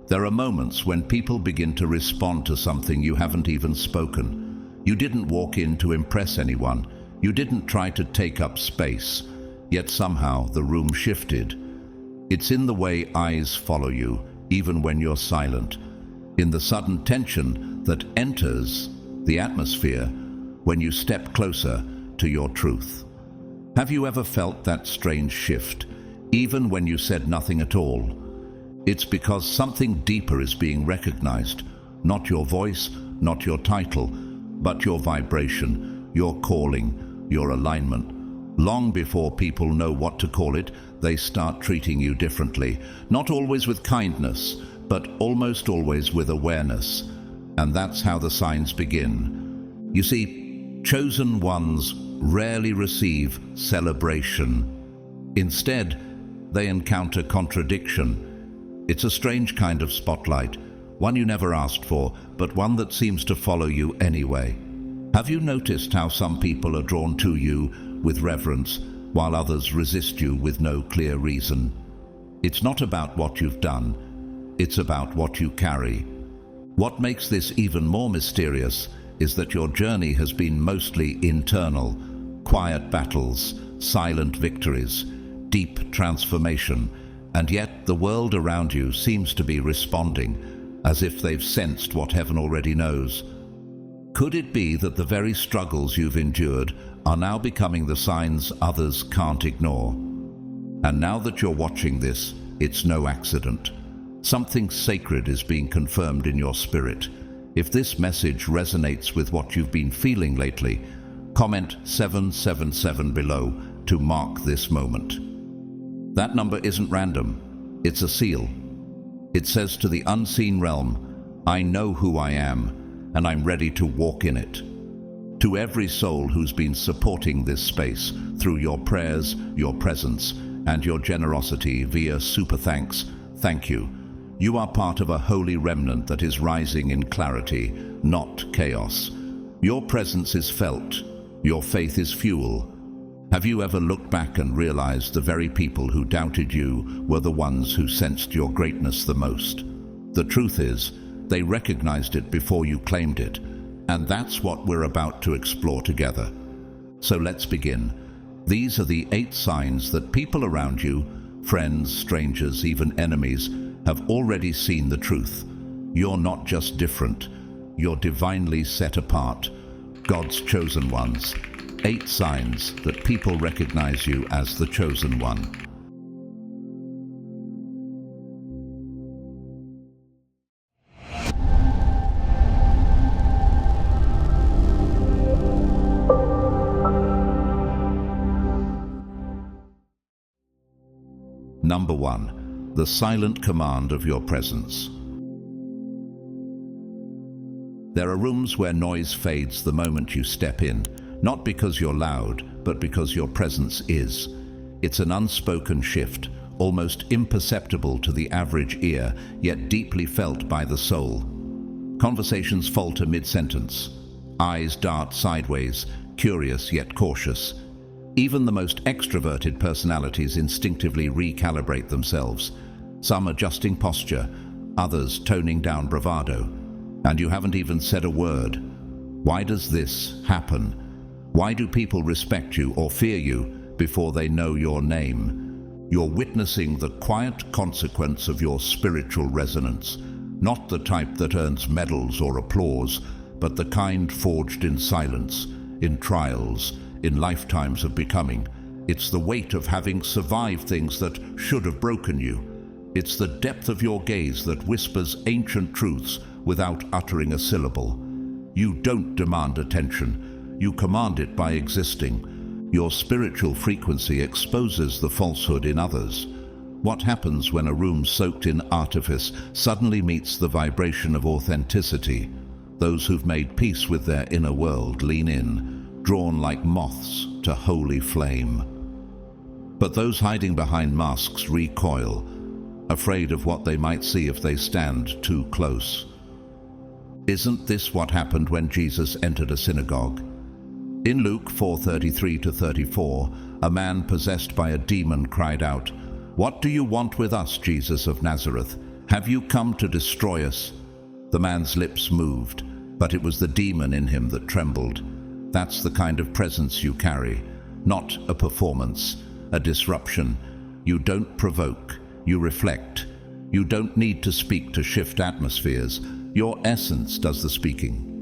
There are moments when people begin to respond to something you haven't even spoken. You didn't walk in to impress anyone. You didn't try to take up space. Yet somehow the room shifted. It's in the way eyes follow you, even when you're silent. In the sudden tension that enters the atmosphere when you step closer to your truth. Have you ever felt that strange shift, even when you said nothing at all? It's because something deeper is being recognized. Not your voice, not your title, but your vibration, your calling, your alignment. Long before people know what to call it, they start treating you differently. Not always with kindness, but almost always with awareness. And that's how the signs begin. You see, chosen ones rarely receive celebration. Instead, they encounter contradiction. It's a strange kind of spotlight, one you never asked for, but one that seems to follow you anyway. Have you noticed how some people are drawn to you with reverence, while others resist you with no clear reason? It's not about what you've done, it's about what you carry. What makes this even more mysterious is that your journey has been mostly internal. Quiet battles, silent victories, deep transformation, and yet the world around you seems to be responding, as if they've sensed what heaven already knows. Could it be that the very struggles you've endured are now becoming the signs others can't ignore? And now that you're watching this, it's no accident. Something sacred is being confirmed in your spirit. If this message resonates with what you've been feeling lately, comment 777 below to mark this moment. That number isn't random, it's a seal. It says to the unseen realm, I know who I am, and I'm ready to walk in it. To every soul who's been supporting this space through your prayers, your presence, and your generosity via super thanks, thank you. You are part of a holy remnant that is rising in clarity, not chaos. Your presence is felt. Your faith is fuel. Have you ever looked back and realized the very people who doubted you were the ones who sensed your greatness the most? The truth is, they recognized it before you claimed it, and that's what we're about to explore together. So let's begin. These are the 8 signs that people around you, friends, strangers, even enemies, have already seen the truth. You're not just different, you're divinely set apart, God's chosen ones. 8 signs that people recognize you as the chosen one. Number 1. The silent command of your presence. There are rooms where noise fades the moment you step in, not because you're loud, but because your presence is. It's an unspoken shift, almost imperceptible to the average ear, yet deeply felt by the soul. Conversations falter mid-sentence. Eyes dart sideways, curious yet cautious. Even the most extroverted personalities instinctively recalibrate themselves, some adjusting posture, others toning down bravado. And you haven't even said a word. Why does this happen? Why do people respect you or fear you before they know your name? You're witnessing the quiet consequence of your spiritual resonance, not the type that earns medals or applause, but the kind forged in silence, in trials, in lifetimes of becoming. It's the weight of having survived things that should have broken you. It's the depth of your gaze that whispers ancient truths without uttering a syllable. You don't demand attention. You command it by existing. Your spiritual frequency exposes the falsehood in others. What happens when a room soaked in artifice suddenly meets the vibration of authenticity? Those who've made peace with their inner world lean in, drawn like moths to holy flame. But those hiding behind masks recoil, afraid of what they might see if they stand too close. Isn't this what happened when Jesus entered a synagogue? In Luke 4:33-34, a man possessed by a demon cried out, "What do you want with us, Jesus of Nazareth? Have you come to destroy us?" The man's lips moved, but it was the demon in him that trembled. That's the kind of presence you carry, not a performance, a disruption. You don't provoke, you reflect. You don't need to speak to shift atmospheres. Your essence does the speaking.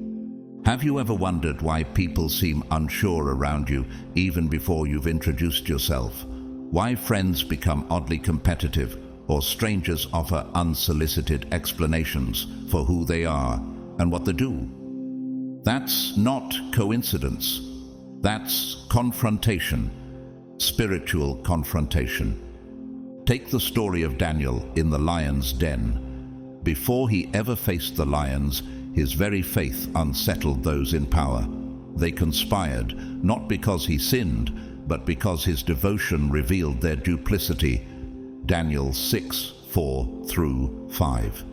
Have you ever wondered why people seem unsure around you even before you've introduced yourself? Why friends become oddly competitive or strangers offer unsolicited explanations for who they are and what they do? That's not coincidence. That's confrontation, spiritual confrontation. Take the story of Daniel in the lion's den. Before he ever faced the lions, his very faith unsettled those in power. They conspired, not because he sinned, but because his devotion revealed their duplicity. Daniel 6:4-5.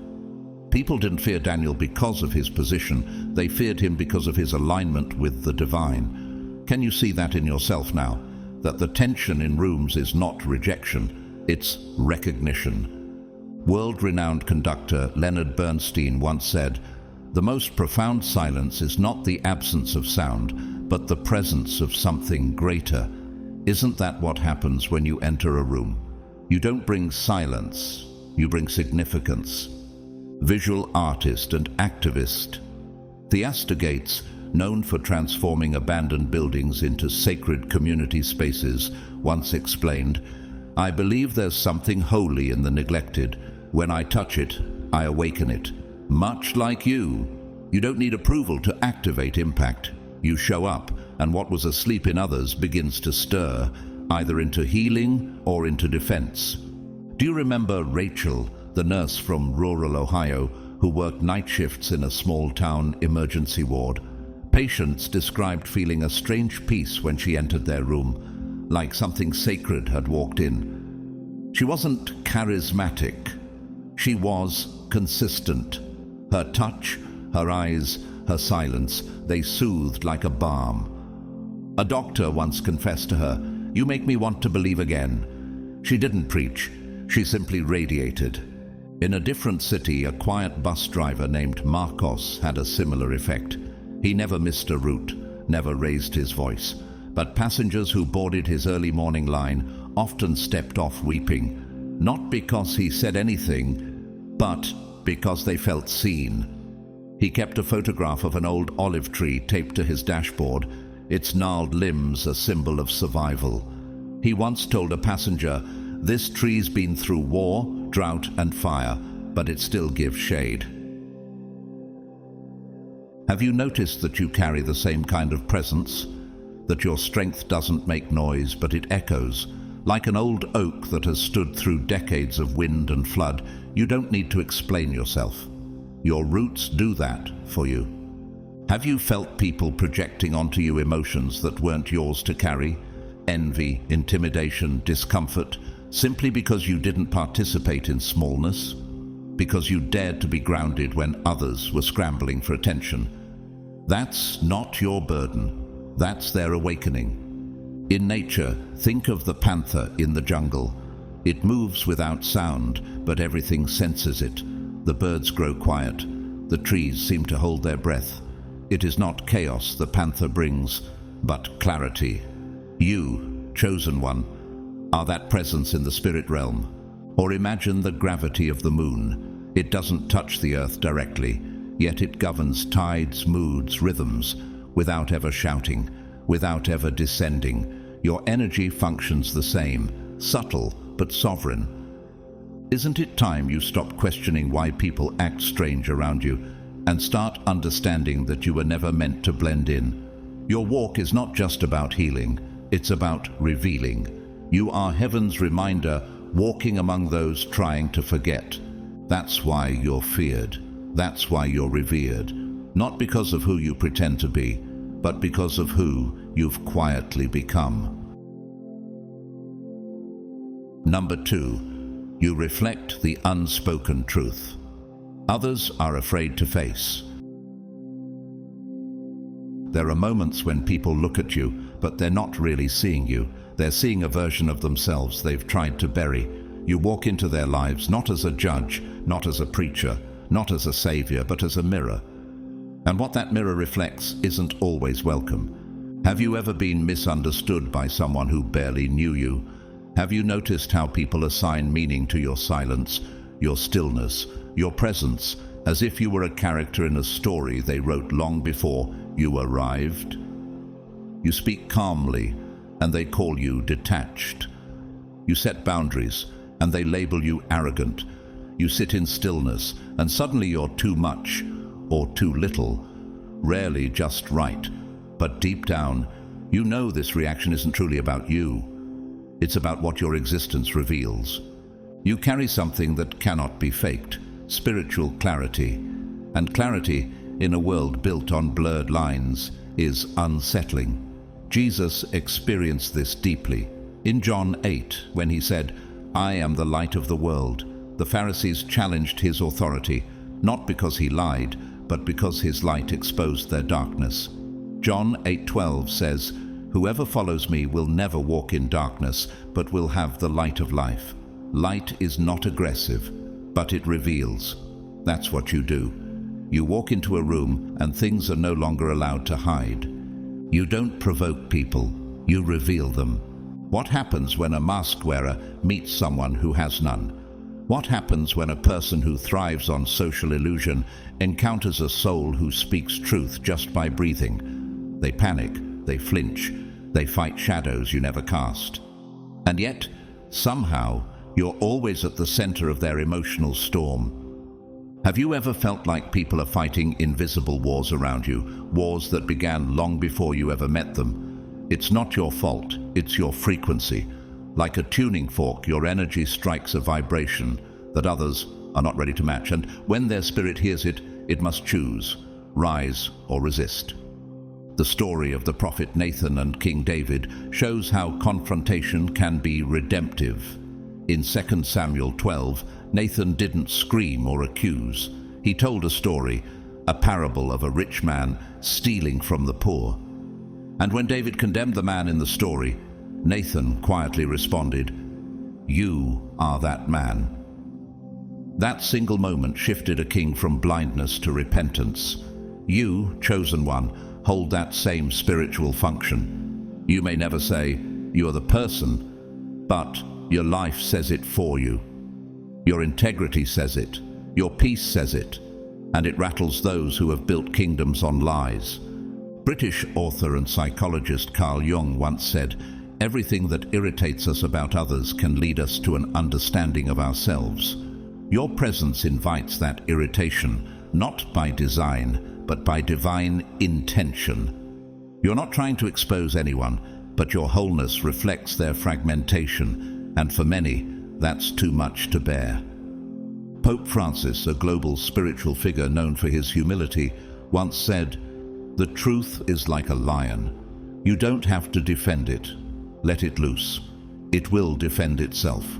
People didn't fear Daniel because of his position. They feared him because of his alignment with the divine. Can you see that in yourself now? That the tension in rooms is not rejection, it's recognition. World-renowned conductor Leonard Bernstein once said, "The most profound silence is not the absence of sound, but the presence of something greater." Isn't that what happens when you enter a room? You don't bring silence, you bring significance. Visual artist and activist Theaster Gates, known for transforming abandoned buildings into sacred community spaces, once explained, "I believe there's something holy in the neglected. When I touch it, I awaken it. Much like you. You don't need approval to activate impact. You show up, and what was asleep in others begins to stir, either into healing or into defense." Do you remember Rachel, the nurse from rural Ohio, who worked night shifts in a small-town emergency ward? Patients described feeling a strange peace when she entered their room, like something sacred had walked in. She wasn't charismatic. She was consistent. Her touch, her eyes, her silence, they soothed like a balm. A doctor once confessed to her, "You make me want to believe again." She didn't preach, she simply radiated. In a different city, a quiet bus driver named Marcos had a similar effect. He never missed a route, never raised his voice. But passengers who boarded his early morning line often stepped off weeping, not because he said anything, but because they felt seen. He kept a photograph of an old olive tree taped to his dashboard, its gnarled limbs a symbol of survival. He once told a passenger, "This tree's been through war, drought and fire, but it still gives shade." Have you noticed that you carry the same kind of presence? That your strength doesn't make noise, but it echoes. Like an old oak that has stood through decades of wind and flood, you don't need to explain yourself. Your roots do that for you. Have you felt people projecting onto you emotions that weren't yours to carry? Envy, intimidation, discomfort, simply because you didn't participate in smallness? Because you dared to be grounded when others were scrambling for attention? That's not your burden. That's their awakening. In nature, think of the panther in the jungle. It moves without sound, but everything senses it. The birds grow quiet. The trees seem to hold their breath. It is not chaos the panther brings, but clarity. You, chosen one, are that presence in the spirit realm. Or imagine the gravity of the moon. It doesn't touch the earth directly, yet it governs tides, moods, rhythms, without ever shouting, without ever descending. Your energy functions the same, subtle but sovereign. Isn't it time you stop questioning why people act strange around you and start understanding that you were never meant to blend in? Your walk is not just about healing, it's about revealing. You are heaven's reminder, walking among those trying to forget. That's why you're feared. That's why you're revered. Not because of who you pretend to be, but because of who you've quietly become. Number 2, you reflect the unspoken truth. Others are afraid to face. There are moments when people look at you, but they're not really seeing you. They're seeing a version of themselves they've tried to bury. You walk into their lives not as a judge, not as a preacher, not as a savior, but as a mirror. And what that mirror reflects isn't always welcome. Have you ever been misunderstood by someone who barely knew you? Have you noticed how people assign meaning to your silence, your stillness, your presence, as if you were a character in a story they wrote long before you arrived? You speak calmly, and they call you detached. You set boundaries, and they label you arrogant. You sit in stillness, and suddenly you're too much, or too little, rarely just right. But deep down, you know this reaction isn't truly about you. It's about what your existence reveals. You carry something that cannot be faked, spiritual clarity. And clarity, in a world built on blurred lines, is unsettling. Jesus experienced this deeply. In John 8, when he said, "I am the light of the world," the Pharisees challenged his authority, not because he lied, but because his light exposed their darkness. John 8:12 says, "Whoever follows me will never walk in darkness, but will have the light of life." Light is not aggressive, but it reveals. That's what you do. You walk into a room and things are no longer allowed to hide. You don't provoke people, you reveal them. What happens when a mask wearer meets someone who has none? What happens when a person who thrives on social illusion encounters a soul who speaks truth just by breathing? They panic, they flinch, they fight shadows you never cast. And yet, somehow, you're always at the center of their emotional storm. Have you ever felt like people are fighting invisible wars around you, wars that began long before you ever met them? It's not your fault, it's your frequency. Like a tuning fork, your energy strikes a vibration that others are not ready to match, and when their spirit hears it, it must choose, rise or resist. The story of the prophet Nathan and King David shows how confrontation can be redemptive. In 2 Samuel 12, Nathan didn't scream or accuse. He told a story, a parable of a rich man stealing from the poor. And when David condemned the man in the story, Nathan quietly responded, "You are that man." That single moment shifted a king from blindness to repentance. You, chosen one, hold that same spiritual function. You may never say, "You are the person," but your life says it for you. Your integrity says it. Your peace says it. And it rattles those who have built kingdoms on lies. British author and psychologist Carl Jung once said, "Everything that irritates us about others can lead us to an understanding of ourselves." Your presence invites that irritation, not by design, but by divine intention. You're not trying to expose anyone, but your wholeness reflects their fragmentation, and for many, that's too much to bear. Pope Francis, a global spiritual figure known for his humility, once said, "The truth is like a lion. You don't have to defend it. Let it loose. It will defend itself."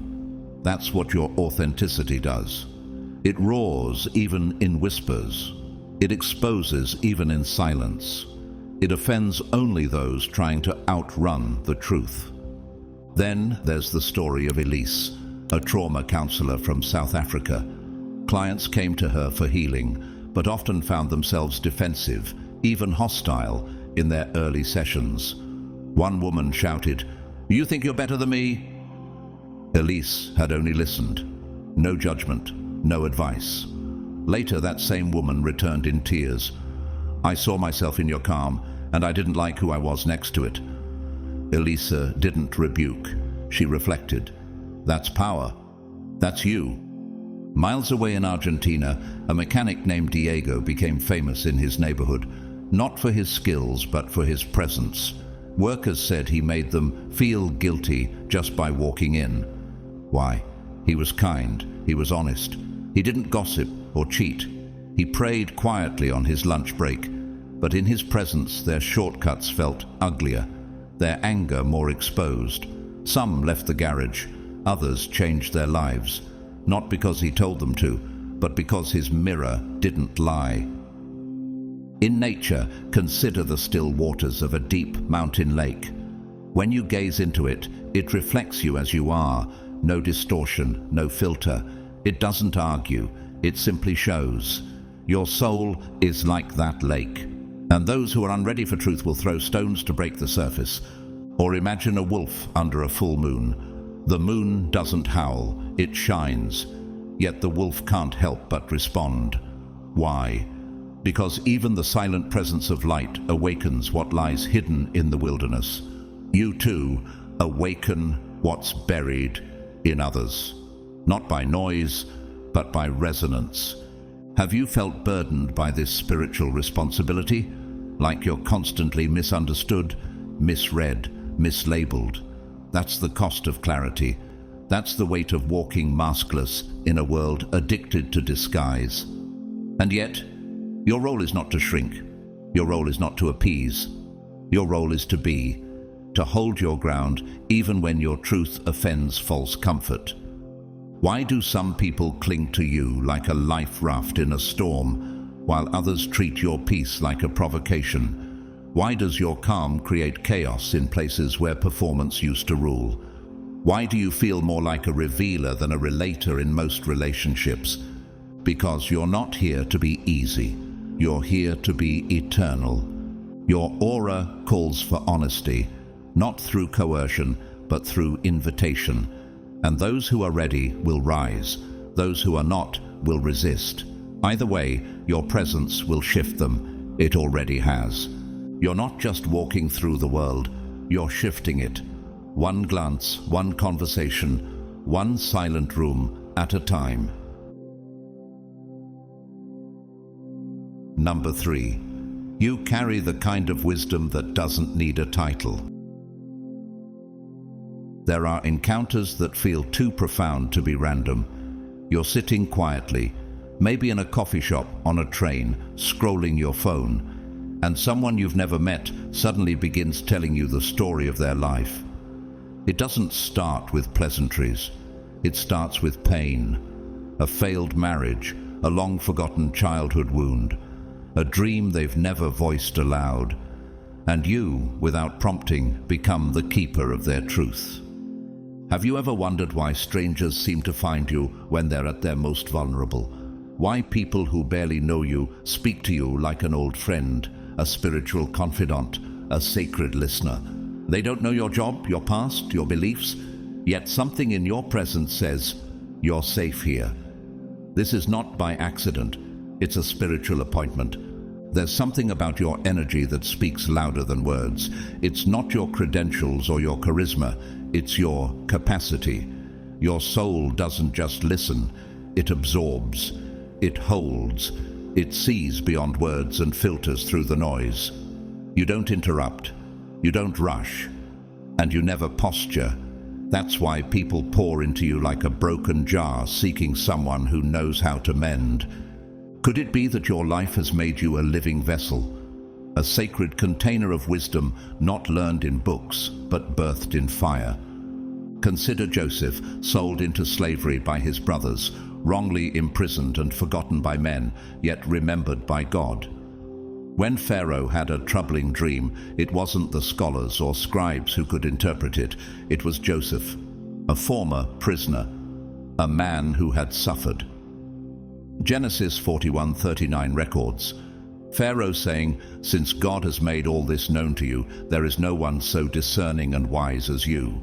That's what your authenticity does. It roars even in whispers. It exposes even in silence. It offends only those trying to outrun the truth. Then there's the story of Elise, a trauma counselor from South Africa. Clients came to her for healing, but often found themselves defensive, even hostile, in their early sessions. One woman shouted, "You think you're better than me?" Elise had only listened. No judgment, no advice. Later, that same woman returned in tears. "I saw myself in your calm, and I didn't like who I was next to it." Elisa didn't rebuke. She reflected. That's power. That's you. Miles away in Argentina, a mechanic named Diego became famous in his neighborhood, not for his skills, but for his presence. Workers said he made them feel guilty just by walking in. Why? He was kind. He was honest. He didn't gossip or cheat. He prayed quietly on his lunch break, but in his presence their shortcuts felt uglier, their anger more exposed. Some left the garage. Others changed their lives, not because he told them to, but because his mirror didn't lie. In nature, consider the still waters of a deep mountain lake. When you gaze into it, it reflects you as you are, no distortion, no filter. It doesn't argue, it simply shows. Your soul is like that lake, and those who are unready for truth will throw stones to break the surface. Or imagine a wolf under a full moon. The moon doesn't howl, it shines, yet the wolf can't help but respond. Why? Because even the silent presence of light awakens what lies hidden in the wilderness. You too awaken what's buried in others, not by noise, but by resonance. Have you felt burdened by this spiritual responsibility? Like you're constantly misunderstood, misread, mislabeled? That's the cost of clarity. That's the weight of walking maskless in a world addicted to disguise. And yet, your role is not to shrink. Your role is not to appease. Your role is to be, to hold your ground even when your truth offends false comfort. Why do some people cling to you like a life raft in a storm, while others treat your peace like a provocation? Why does your calm create chaos in places where performance used to rule? Why do you feel more like a revealer than a relator in most relationships? Because you're not here to be easy. You're here to be eternal. Your aura calls for honesty, not through coercion, but through invitation. And those who are ready will rise. Those who are not will resist. Either way, your presence will shift them. It already has. You're not just walking through the world, you're shifting it. One glance, one conversation, one silent room at a time. Number 3. You carry the kind of wisdom that doesn't need a title. There are encounters that feel too profound to be random. You're sitting quietly, maybe in a coffee shop, on a train, scrolling your phone, and someone you've never met suddenly begins telling you the story of their life. It doesn't start with pleasantries. It starts with pain, a failed marriage, a long-forgotten childhood wound, a dream they've never voiced aloud, and you, without prompting, become the keeper of their truth. Have you ever wondered why strangers seem to find you when they're at their most vulnerable? Why people who barely know you speak to you like an old friend, a spiritual confidant, a sacred listener? They don't know your job, your past, your beliefs, yet something in your presence says, you're safe here. This is not by accident. It's a spiritual appointment. There's something about your energy that speaks louder than words. It's not your credentials or your charisma. It's your capacity. Your soul doesn't just listen. It absorbs. It holds. It sees beyond words and filters through the noise. You don't interrupt. You don't rush. And you never posture. That's why people pour into you like a broken jar, seeking someone who knows how to mend. Could it be that your life has made you a living vessel, a sacred container of wisdom not learned in books, but birthed in fire? Consider Joseph, sold into slavery by his brothers, wrongly imprisoned and forgotten by men, yet remembered by God. When Pharaoh had a troubling dream, it wasn't the scholars or scribes who could interpret it. It was Joseph, a former prisoner, a man who had suffered. Genesis 41:39 records Pharaoh saying, "Since God has made all this known to you, there is no one so discerning and wise as you."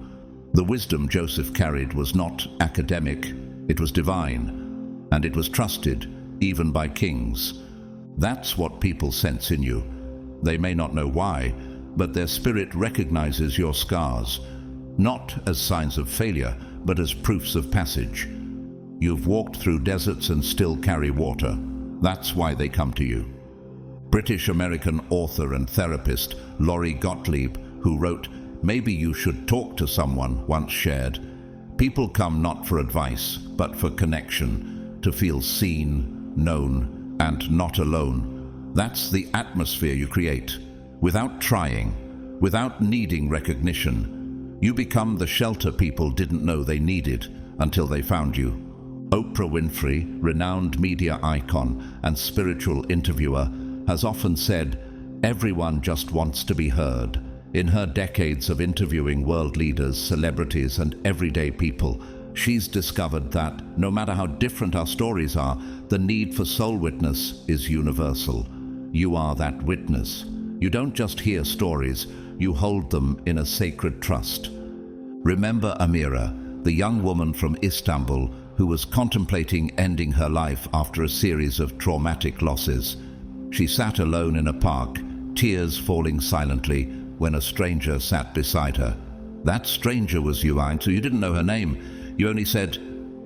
The wisdom Joseph carried was not academic, it was divine, and it was trusted even by kings. That's what people sense in you. They may not know why, but their spirit recognizes your scars, not as signs of failure, but as proofs of passage. You've walked through deserts and still carry water. That's why they come to you. British-American author and therapist Laurie Gottlieb, who wrote, "Maybe you should talk to someone," once shared, "People come not for advice, but for connection, to feel seen, known, and not alone." That's the atmosphere you create. Without trying, without needing recognition, you become the shelter people didn't know they needed until they found you. Oprah Winfrey, renowned media icon and spiritual interviewer, has often said, "Everyone just wants to be heard." In her decades of interviewing world leaders, celebrities, and everyday people, She's discovered that, no matter how different our stories are, the need for soul witness is universal. You are that witness. You don't just hear stories, you hold them in a sacred trust. Remember Amira, the young woman from Istanbul who was contemplating ending her life after a series of traumatic losses. She sat alone in a park, tears falling silently, when a stranger sat beside her. That stranger was Yuan, so you didn't know her name. You only said,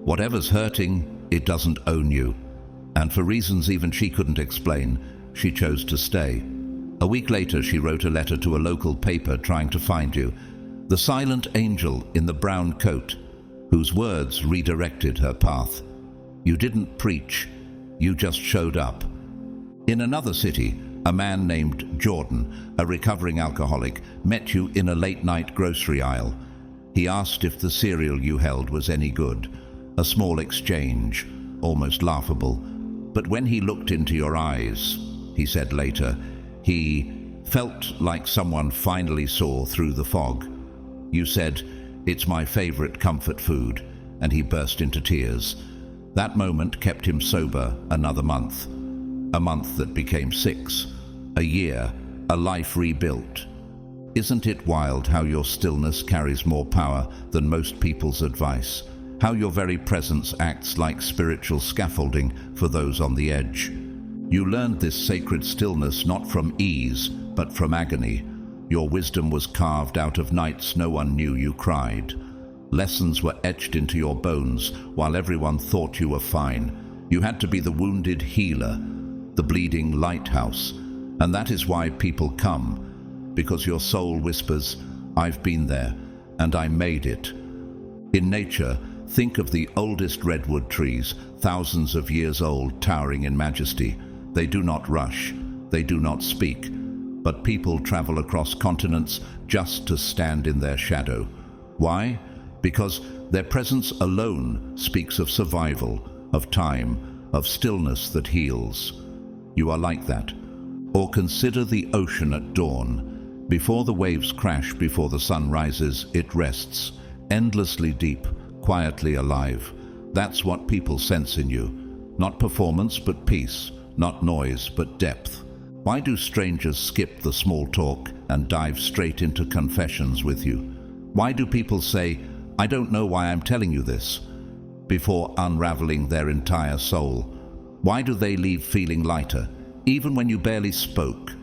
"Whatever's hurting, it doesn't own you." And for reasons even she couldn't explain, she chose to stay. A week later, she wrote a letter to a local paper trying to find you. The silent angel in the brown coat, whose words redirected her path. You didn't preach, you just showed up. In another city, a man named Jordan, a recovering alcoholic, met you in a late-night grocery aisle. He asked if the cereal you held was any good. A small exchange, almost laughable. But when he looked into your eyes, he said later, he felt like someone finally saw through the fog. You said, "It's my favorite comfort food," and he burst into tears. That moment kept him sober another month. A month that became 6. A year, a life rebuilt. Isn't it wild how your stillness carries more power than most people's advice? How your very presence acts like spiritual scaffolding for those on the edge. You learned this sacred stillness not from ease, but from agony. Your wisdom was carved out of nights no one knew you cried. Lessons were etched into your bones while everyone thought you were fine. You had to be the wounded healer, the bleeding lighthouse. And that is why people come, because your soul whispers, "I've been there, and I made it." In nature, think of the oldest redwood trees, thousands of years old, towering in majesty. They do not rush, they do not speak, but people travel across continents just to stand in their shadow. Why? Because their presence alone speaks of survival, of time, of stillness that heals. You are like that. Or consider the ocean at dawn. Before the waves crash, before the sun rises, it rests, endlessly deep, quietly alive. That's what people sense in you. Not performance, but peace. Not noise, but depth. Why do strangers skip the small talk and dive straight into confessions with you? Why do people say, "I don't know why I'm telling you this," before unraveling their entire soul? Why do they leave feeling lighter, even when you barely spoke?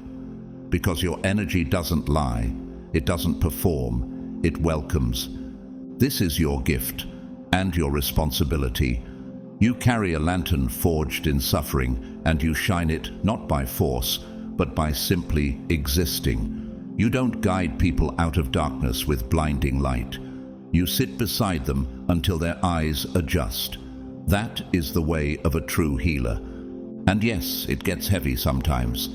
Because your energy doesn't lie, it doesn't perform, it welcomes. This is your gift and your responsibility. You carry a lantern forged in suffering, and you shine it not by force, but by simply existing. You don't guide people out of darkness with blinding light. You sit beside them until their eyes adjust. That is the way of a true healer. And yes, it gets heavy sometimes.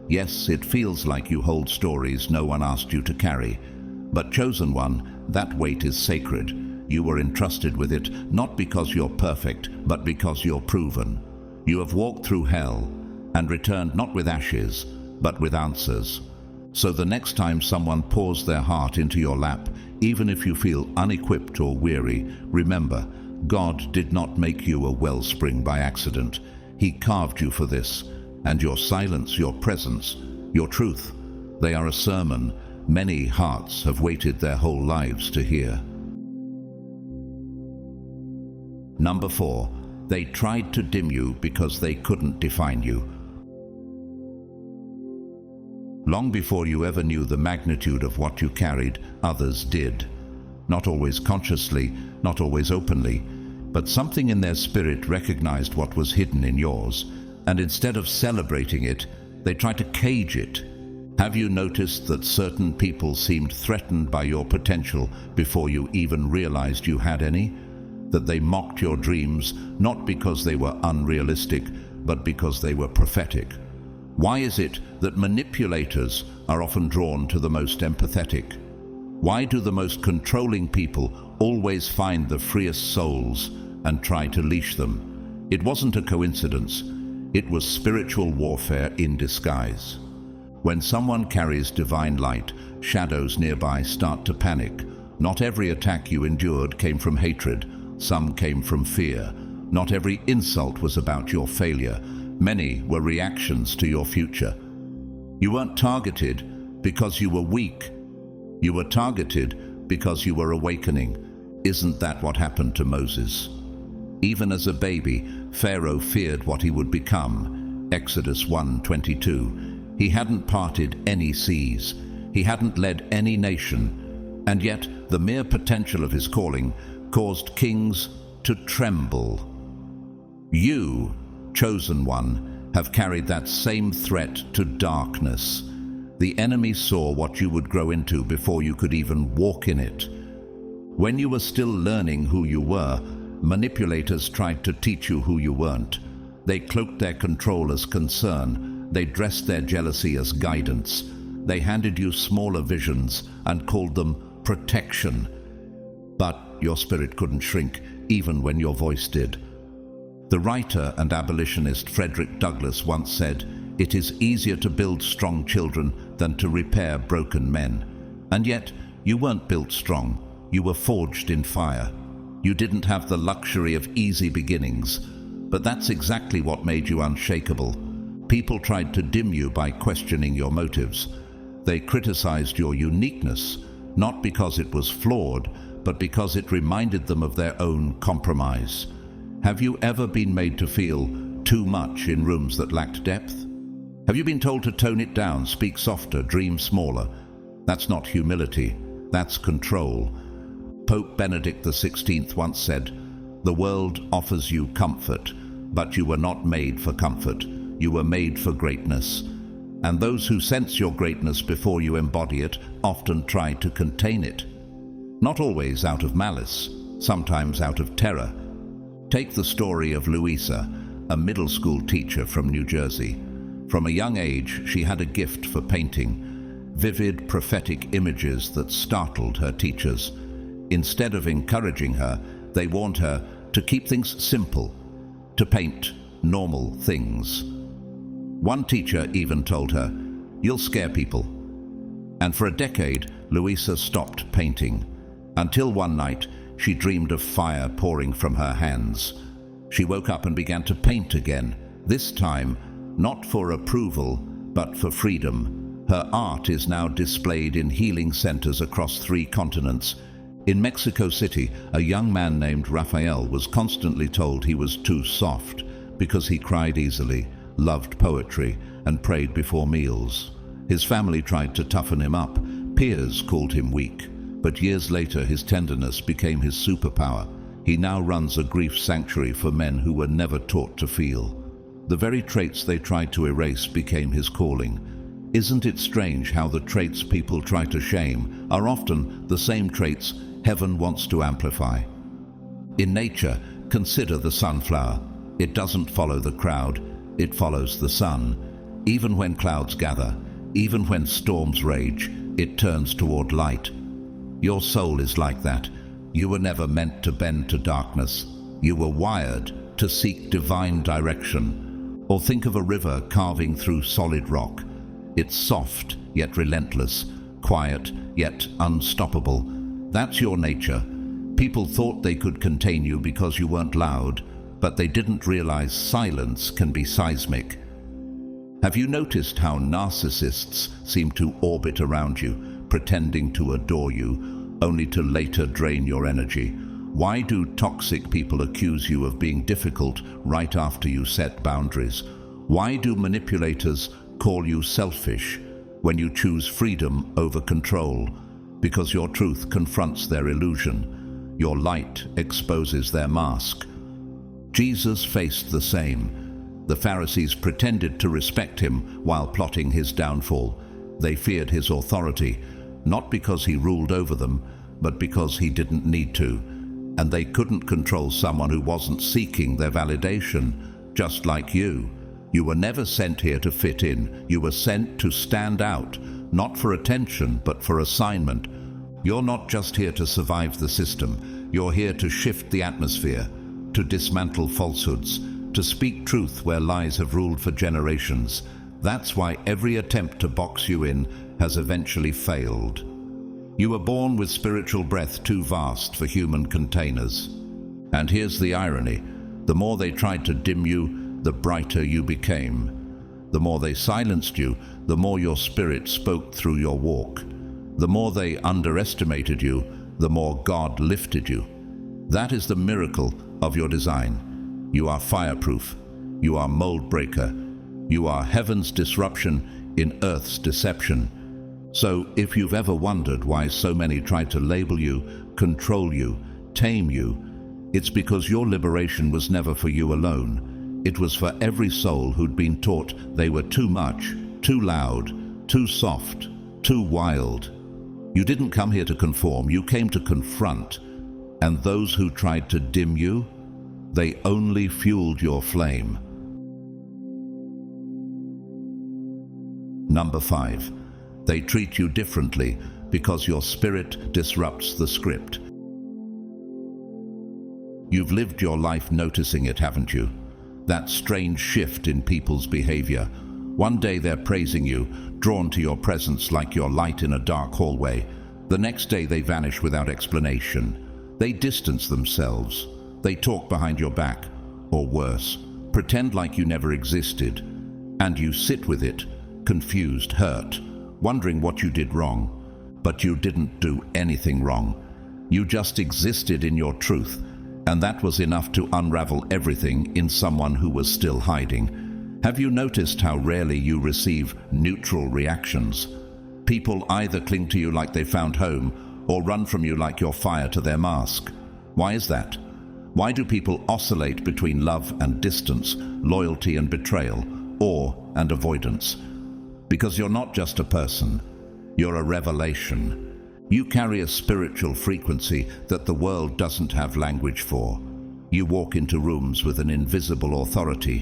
Yes, it feels like you hold stories no one asked you to carry. But chosen one, that weight is sacred. You were entrusted with it, not because you're perfect, but because you're proven. You have walked through hell and returned not with ashes, but with answers. So the next time someone pours their heart into your lap, even if you feel unequipped or weary, remember, God did not make you a wellspring by accident. He carved you for this, and your silence, your presence, your truth, they are a sermon many hearts have waited their whole lives to hear. Number 4, they tried to dim you because they couldn't define you. Long before you ever knew the magnitude of what you carried, others did. Not always consciously, not always openly, but something in their spirit recognized what was hidden in yours, and instead of celebrating it, they tried to cage it. Have you noticed that certain people seemed threatened by your potential before you even realized you had any? That they mocked your dreams, not because they were unrealistic, but because they were prophetic. Why is it that manipulators are often drawn to the most empathetic? Why do the most controlling people always find the freest souls and try to leash them? It wasn't a coincidence. It was spiritual warfare in disguise. When someone carries divine light, shadows nearby start to panic. Not every attack you endured came from hatred. Some came from fear. Not every insult was about your failure. Many were reactions to your future. You weren't targeted because you were weak. You were targeted because you were awakening. Isn't that what happened to Moses? Even as a baby, Pharaoh feared what he would become. Exodus 1:22. He hadn't parted any seas. He hadn't led any nation. And yet, the mere potential of his calling caused kings to tremble. You, chosen one, have carried that same threat to darkness. The enemy saw what you would grow into before you could even walk in it. When you were still learning who you were, manipulators tried to teach you who you weren't. They cloaked their control as concern. They dressed their jealousy as guidance. They handed you smaller visions and called them protection. But your spirit couldn't shrink, even when your voice did. The writer and abolitionist Frederick Douglass once said, "It is easier to build strong children than to repair broken men." And yet, you weren't built strong. You were forged in fire. You didn't have the luxury of easy beginnings. But that's exactly what made you unshakable. People tried to dim you by questioning your motives. They criticized your uniqueness, not because it was flawed, but because it reminded them of their own compromise. Have you ever been made to feel too much in rooms that lacked depth? Have you been told to tone it down, speak softer, dream smaller? That's not humility, that's control. Pope Benedict XVI once said, "The world offers you comfort, but you were not made for comfort. You were made for greatness." And those who sense your greatness before you embody it often try to contain it. Not always out of malice, sometimes out of terror. Take the story of Louisa, a middle school teacher from New Jersey. From a young age, she had a gift for painting, vivid prophetic images that startled her teachers. Instead of encouraging her, they warned her to keep things simple, to paint normal things. One teacher even told her, "You'll scare people." And for a decade, Louisa stopped painting, until one night she dreamed of fire pouring from her hands. She woke up and began to paint again, this time not for approval, but for freedom. Her art is now displayed in healing centers across 3 continents. In Mexico City, a young man named Raphael was constantly told he was too soft because he cried easily, loved poetry, and prayed before meals. His family tried to toughen him up. Peers called him weak. But years later, his tenderness became his superpower. He now runs a grief sanctuary for men who were never taught to feel. The very traits they tried to erase became his calling. Isn't it strange how the traits people try to shame are often the same traits heaven wants to amplify? In nature, consider the sunflower. It doesn't follow the crowd, it follows the sun. Even when clouds gather, even when storms rage, it turns toward light. Your soul is like that. You were never meant to bend to darkness. You were wired to seek divine direction. Or think of a river carving through solid rock. It's soft, yet relentless, quiet, yet unstoppable. That's your nature. People thought they could contain you because you weren't loud, but they didn't realize silence can be seismic. Have you noticed how narcissists seem to orbit around you, pretending to adore you, only to later drain your energy? Why do toxic people accuse you of being difficult right after you set boundaries? Why do manipulators call you selfish when you choose freedom over control? Because your truth confronts their illusion. Your light exposes their mask. Jesus faced the same. The Pharisees pretended to respect him while plotting his downfall. They feared his authority, not because he ruled over them, but because he didn't need to. And they couldn't control someone who wasn't seeking their validation, just like you. You were never sent here to fit in. You were sent to stand out, not for attention, but for assignment. You're not just here to survive the system. You're here to shift the atmosphere, to dismantle falsehoods, to speak truth where lies have ruled for generations. That's why every attempt to box you in has eventually failed. You were born with spiritual breath too vast for human containers. And here's the irony. The more they tried to dim you, the brighter you became. The more they silenced you, the more your spirit spoke through your walk. The more they underestimated you, the more God lifted you. That is the miracle of your design. You are fireproof. You are mold breaker. You are heaven's disruption in earth's deception. So if you've ever wondered why so many tried to label you, control you, tame you, it's because your liberation was never for you alone. It was for every soul who'd been taught they were too much, too loud, too soft, too wild. You didn't come here to conform, you came to confront. And those who tried to dim you, they only fueled your flame. Number 5. They treat you differently because your spirit disrupts the script. You've lived your life noticing it, haven't you? That strange shift in people's behavior. One day they're praising you, drawn to your presence like your light in a dark hallway. The next day they vanish without explanation. They distance themselves. They talk behind your back, or worse, pretend like you never existed. And you sit with it, confused, hurt, wondering what you did wrong. But you didn't do anything wrong. You just existed in your truth. And that was enough to unravel everything in someone who was still hiding. Have you noticed how rarely you receive neutral reactions? People either cling to you like they found home, or run from you like you're fire to their mask. Why is that? Why do people oscillate between love and distance, loyalty and betrayal, awe and avoidance? Because you're not just a person, you're a revelation. You carry a spiritual frequency that the world doesn't have language for. You walk into rooms with an invisible authority,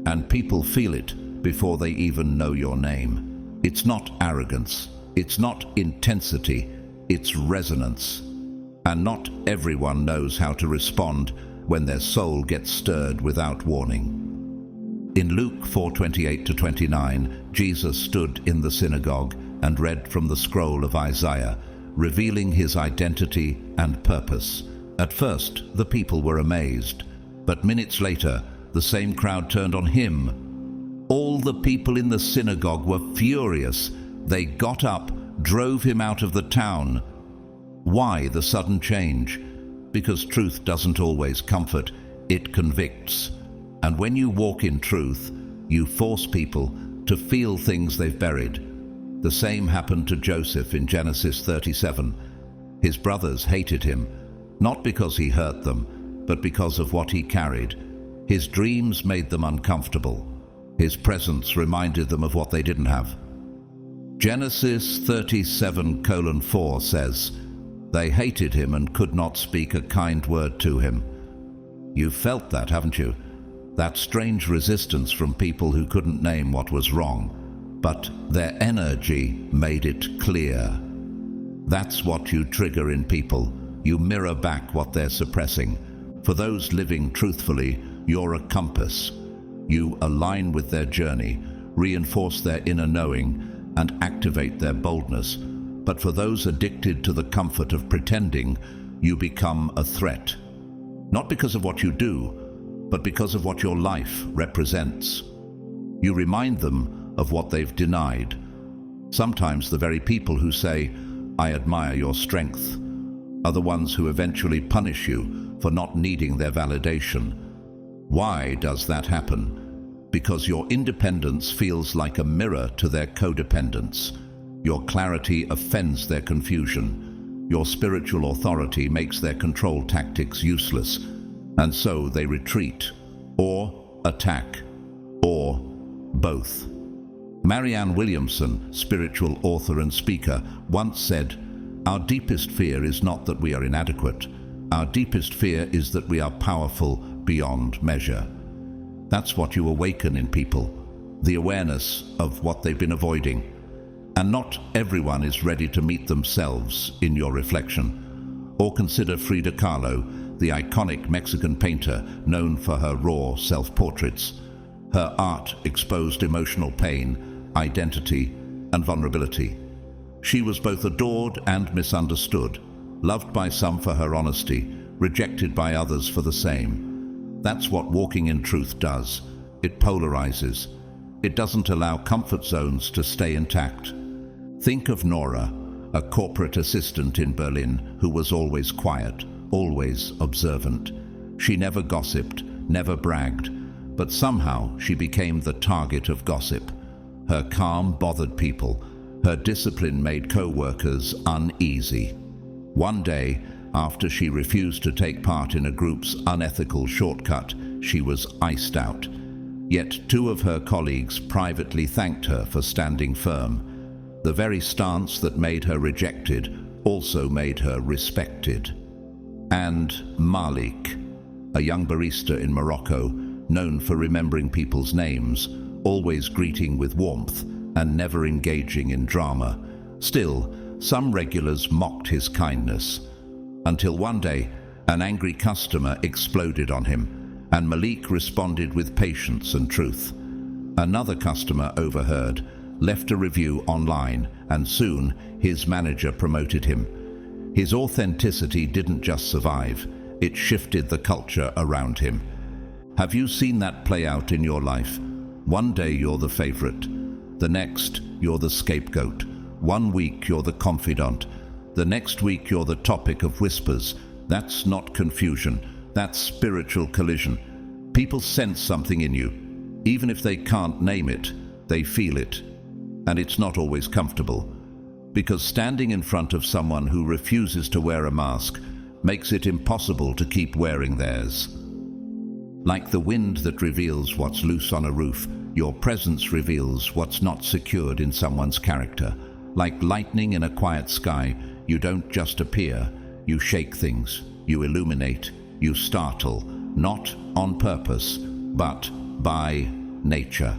and people feel it before they even know your name. It's not arrogance, it's not intensity, it's resonance. And not everyone knows how to respond when their soul gets stirred without warning. In Luke 4:28-29, Jesus stood in the synagogue and read from the scroll of Isaiah, revealing his identity and purpose. At first, the people were amazed, but minutes later, the same crowd turned on him. All the people in the synagogue were furious. They got up, drove him out of the town. Why the sudden change? Because truth doesn't always comfort, it convicts. And when you walk in truth, you force people to feel things they've buried. The same happened to Joseph in Genesis 37. His brothers hated him, not because he hurt them, but because of what he carried. His dreams made them uncomfortable. His presence reminded them of what they didn't have. Genesis 37:4 says, "They hated him and could not speak a kind word to him." You've felt that, haven't you? That strange resistance from people who couldn't name what was wrong. But their energy made it clear. That's what you trigger in people. You mirror back what they're suppressing. For those living truthfully, you're a compass. You align with their journey, reinforce their inner knowing, and activate their boldness. But for those addicted to the comfort of pretending, you become a threat. Not because of what you do, but because of what your life represents. You remind them of what they've denied. Sometimes the very people who say, "I admire your strength," are the ones who eventually punish you for not needing their validation. Why does that happen? Because your independence feels like a mirror to their codependence. Your clarity offends their confusion. Your spiritual authority makes their control tactics useless. And so they retreat, or attack, or both. Marianne Williamson, spiritual author and speaker, once said, "Our deepest fear is not that we are inadequate. Our deepest fear is that we are powerful beyond measure." That's what you awaken in people, the awareness of what they've been avoiding. And not everyone is ready to meet themselves in your reflection. Or consider Frida Kahlo, the iconic Mexican painter known for her raw self-portraits. Her art exposed emotional pain, identity, and vulnerability. She was both adored and misunderstood, loved by some for her honesty, rejected by others for the same. That's what walking in truth does. It polarizes. It doesn't allow comfort zones to stay intact. Think of Nora, a corporate assistant in Berlin who was always quiet, always observant. She never gossiped, never bragged, but somehow she became the target of gossip. Her calm bothered people. Her discipline made co-workers uneasy. One day, after she refused to take part in a group's unethical shortcut, she was iced out. Yet 2 of her colleagues privately thanked her for standing firm. The very stance that made her rejected also made her respected. And Malik, a young barista in Morocco, known for remembering people's names, always greeting with warmth and never engaging in drama. Still, some regulars mocked his kindness, until one day an angry customer exploded on him, and Malik responded with patience and truth. Another customer overheard, left a review online, and soon his manager promoted him. His authenticity didn't just survive, it shifted the culture around him. Have you seen that play out in your life? One day you're the favorite. The next, you're the scapegoat. One week you're the confidant. The next week you're the topic of whispers. That's not confusion. That's spiritual collision. People sense something in you. Even if they can't name it, they feel it. And it's not always comfortable. Because standing in front of someone who refuses to wear a mask makes it impossible to keep wearing theirs. Like the wind that reveals what's loose on a roof, your presence reveals what's not secured in someone's character. Like lightning in a quiet sky, you don't just appear, you shake things, you illuminate, you startle, not on purpose, but by nature.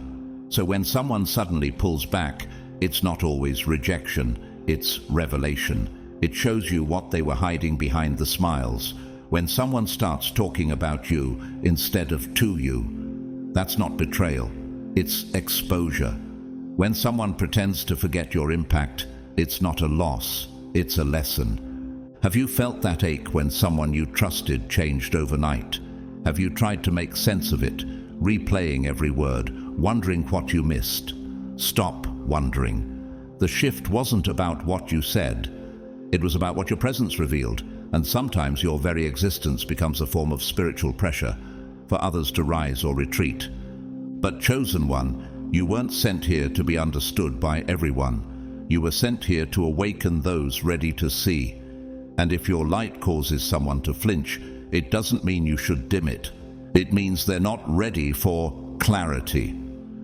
So when someone suddenly pulls back, it's not always rejection, it's revelation. It shows you what they were hiding behind the smiles. When someone starts talking about you instead of to you, that's not betrayal, it's exposure. When someone pretends to forget your impact, it's not a loss, it's a lesson. Have you felt that ache when someone you trusted changed overnight? Have you tried to make sense of it, replaying every word, wondering what you missed? Stop wondering. The shift wasn't about what you said, it was about what your presence revealed. And sometimes your very existence becomes a form of spiritual pressure for others to rise or retreat. But chosen one, you weren't sent here to be understood by everyone. You were sent here to awaken those ready to see. And if your light causes someone to flinch, it doesn't mean you should dim it. It means they're not ready for clarity.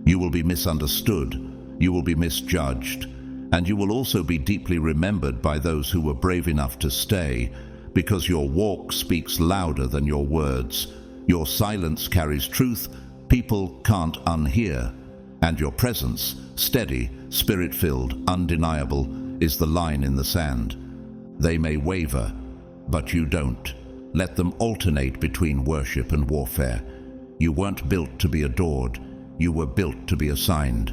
You will be misunderstood, you will be misjudged, and you will also be deeply remembered by those who were brave enough to stay, because your walk speaks louder than your words. Your silence carries truth people can't unhear, and your presence, steady, spirit-filled, undeniable, is the line in the sand. They may waver, but you don't. Let them alternate between worship and warfare. You weren't built to be adored, you were built to be assigned.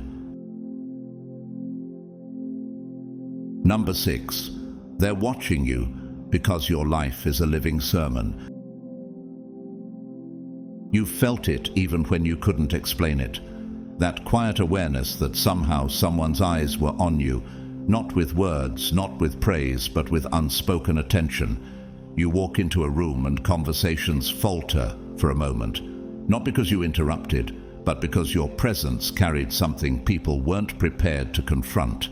Number 6. They're watching you because your life is a living sermon. You felt it even when you couldn't explain it. That quiet awareness that somehow someone's eyes were on you, not with words, not with praise, but with unspoken attention. You walk into a room and conversations falter for a moment, not because you interrupted, but because your presence carried something people weren't prepared to confront.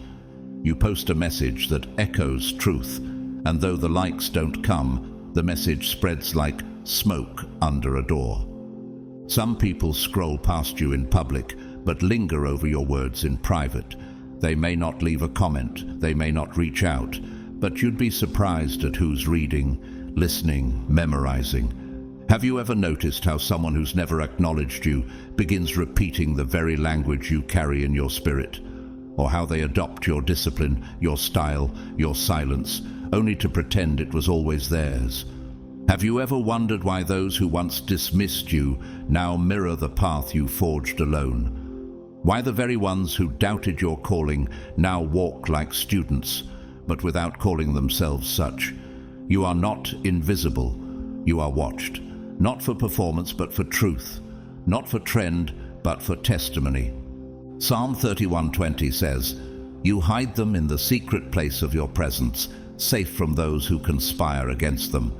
You post a message that echoes truth, and though the likes don't come, the message spreads like smoke under a door. Some people scroll past you in public, but linger over your words in private. They may not leave a comment, they may not reach out, but you'd be surprised at who's reading, listening, memorizing. Have you ever noticed how someone who's never acknowledged you begins repeating the very language you carry in your spirit? Or how they adopt your discipline, your style, your silence, only to pretend it was always theirs? Have you ever wondered why those who once dismissed you now mirror the path you forged alone? Why the very ones who doubted your calling now walk like students, but without calling themselves such? You are not invisible. You are watched, not for performance but for truth, not for trend but for testimony. Psalm 31:20 says, "You hide them in the secret place of your presence, safe from those who conspire against them."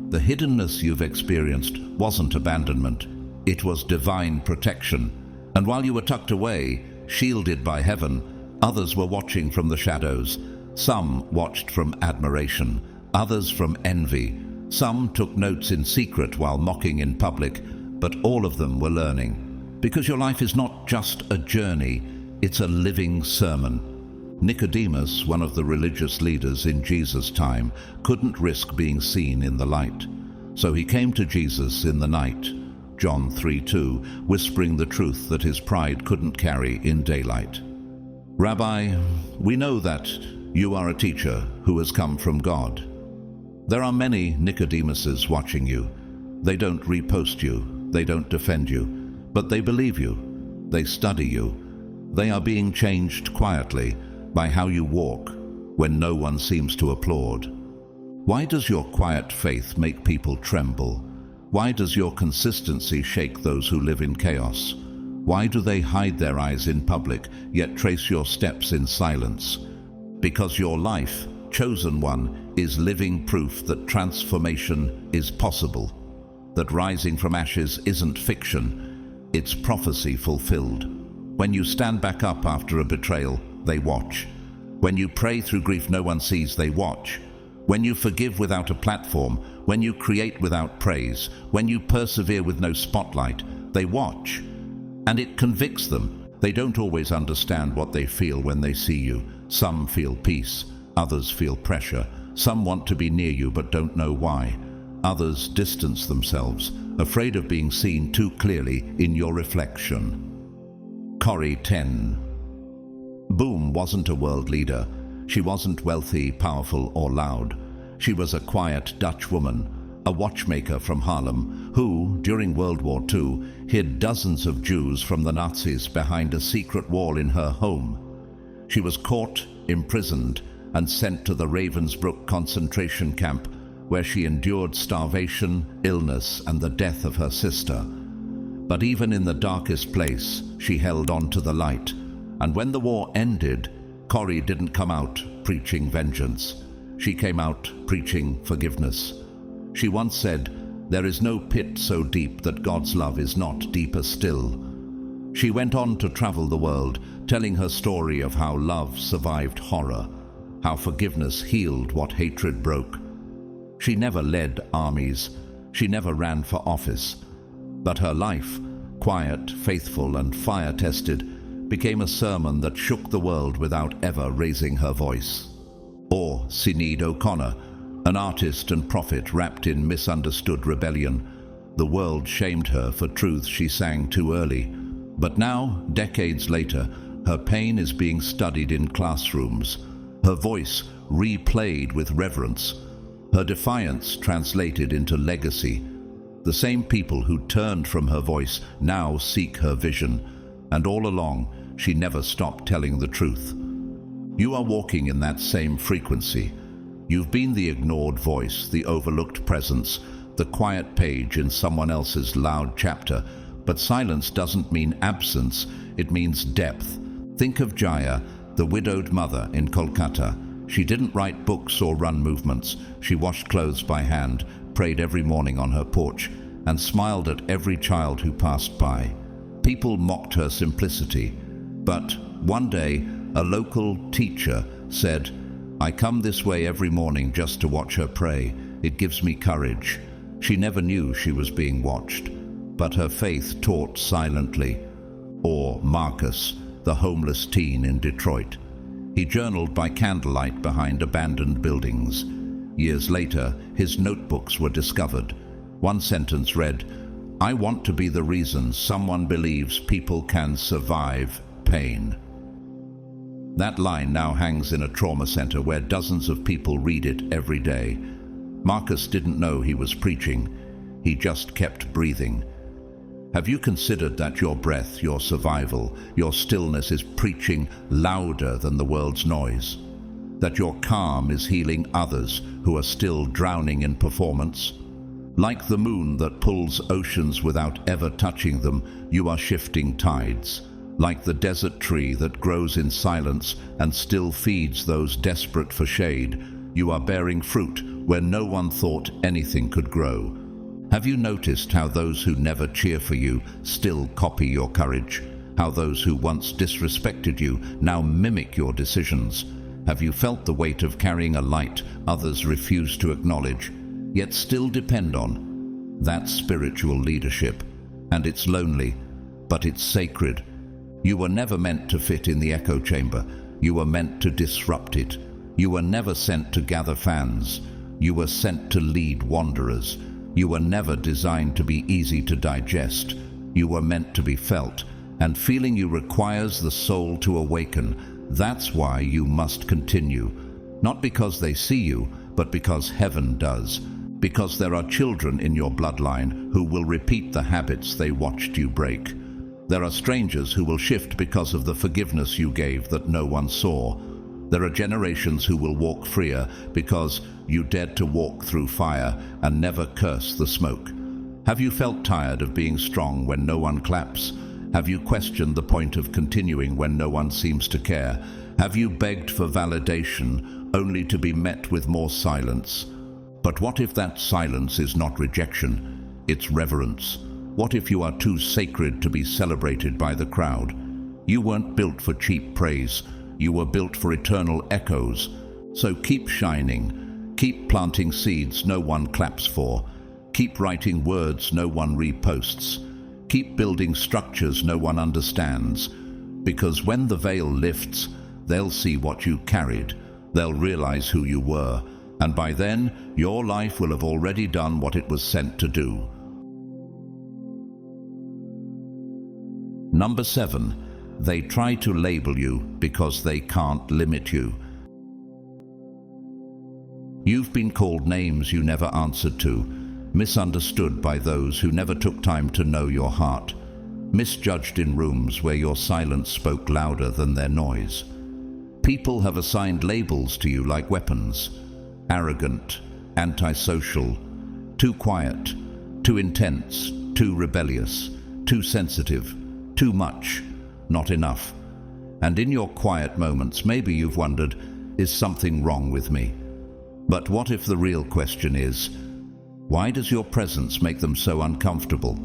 The hiddenness you've experienced wasn't abandonment, it was divine protection. And while you were tucked away, shielded by heaven, others were watching from the shadows. Some watched from admiration, others from envy. Some took notes in secret while mocking in public, but all of them were learning. Because your life is not just a journey, it's a living sermon. Nicodemus, one of the religious leaders in Jesus' time, couldn't risk being seen in the light. So he came to Jesus in the night, John 3:2, whispering the truth that his pride couldn't carry in daylight. "Rabbi, we know that you are a teacher who has come from God." There are many Nicodemuses watching you. They don't repost you, they don't defend you, but they believe you, they study you. They are being changed quietly by how you walk when no one seems to applaud. Why does your quiet faith make people tremble? Why does your consistency shake those who live in chaos? Why do they hide their eyes in public, yet trace your steps in silence? Because your life, chosen one, is living proof that transformation is possible, that rising from ashes isn't fiction, it's prophecy fulfilled. When you stand back up after a betrayal, they watch. When you pray through grief no one sees, they watch. When you forgive without a platform, when you create without praise, when you persevere with no spotlight, they watch. And it convicts them. They don't always understand what they feel when they see you. Some feel peace, others feel pressure. Some want to be near you but don't know why. Others distance themselves, afraid of being seen too clearly in your reflection. Corrie 10. Boom wasn't a world leader. She wasn't wealthy, powerful, or loud. She was a quiet Dutch woman, a watchmaker from Haarlem, who, during World War II, hid dozens of Jews from the Nazis behind a secret wall in her home. She was caught, imprisoned, and sent to the Ravensbrück concentration camp, where she endured starvation, illness, and the death of her sister. But even in the darkest place, she held on to the light. And when the war ended, Corrie didn't come out preaching vengeance. She came out preaching forgiveness. She once said, "There is no pit so deep that God's love is not deeper still." She went on to travel the world, telling her story of how love survived horror, how forgiveness healed what hatred broke. She never led armies, she never ran for office, but her life, quiet, faithful, and fire-tested, became a sermon that shook the world without ever raising her voice. Or Sinead O'Connor, an artist and prophet wrapped in misunderstood rebellion. The world shamed her for truths she sang too early. But now, decades later, her pain is being studied in classrooms, her voice replayed with reverence, her defiance translated into legacy. The same people who turned from her voice now seek her vision, and all along, she never stopped telling the truth. You are walking in that same frequency. You've been the ignored voice, the overlooked presence, the quiet page in someone else's loud chapter. But silence doesn't mean absence, it means depth. Think of Jaya, the widowed mother in Kolkata. She didn't write books or run movements. She washed clothes by hand, prayed every morning on her porch, and smiled at every child who passed by. People mocked her simplicity. But one day, a local teacher said, "I come this way every morning just to watch her pray. It gives me courage." She never knew she was being watched, but her faith taught silently. Or Marcus, the homeless teen in Detroit. He journaled by candlelight behind abandoned buildings. Years later, his notebooks were discovered. One sentence read, "I want to be the reason someone believes people can survive pain." That line now hangs in a trauma center where dozens of people read it every day. Marcus didn't know he was preaching. He just kept breathing. Have you considered that your breath, your survival, your stillness is preaching louder than the world's noise? That your calm is healing others who are still drowning in performance? Like the moon that pulls oceans without ever touching them, you are shifting tides. Like the desert tree that grows in silence and still feeds those desperate for shade, you are bearing fruit where no one thought anything could grow. Have you noticed how those who never cheer for you still copy your courage? How those who once disrespected you now mimic your decisions? Have you felt the weight of carrying a light others refuse to acknowledge, yet still depend on? That's spiritual leadership, and it's lonely, but it's sacred. You were never meant to fit in the echo chamber. You were meant to disrupt it. You were never sent to gather fans. You were sent to lead wanderers. You were never designed to be easy to digest. You were meant to be felt, and feeling you requires the soul to awaken. That's why you must continue. Not because they see you, but because heaven does. Because there are children in your bloodline who will repeat the habits they watched you break. There are strangers who will shift because of the forgiveness you gave that no one saw. There are generations who will walk freer because you dared to walk through fire and never curse the smoke. Have you felt tired of being strong when no one claps? Have you questioned the point of continuing when no one seems to care? Have you begged for validation only to be met with more silence? But what if that silence is not rejection? It's reverence. What if you are too sacred to be celebrated by the crowd? You weren't built for cheap praise. You were built for eternal echoes. So keep shining. Keep planting seeds no one claps for. Keep writing words no one reposts. Keep building structures no one understands. Because when the veil lifts, they'll see what you carried. They'll realize who you were. And by then, your life will have already done what it was sent to do. Number 7. They try to label you because they can't limit you. You've been called names you never answered to, misunderstood by those who never took time to know your heart, misjudged in rooms where your silence spoke louder than their noise. People have assigned labels to you like weapons: arrogant, antisocial, too quiet, too intense, too rebellious, too sensitive, too much, not enough. And in your quiet moments, maybe you've wondered, is something wrong with me? But what if the real question is, why does your presence make them so uncomfortable?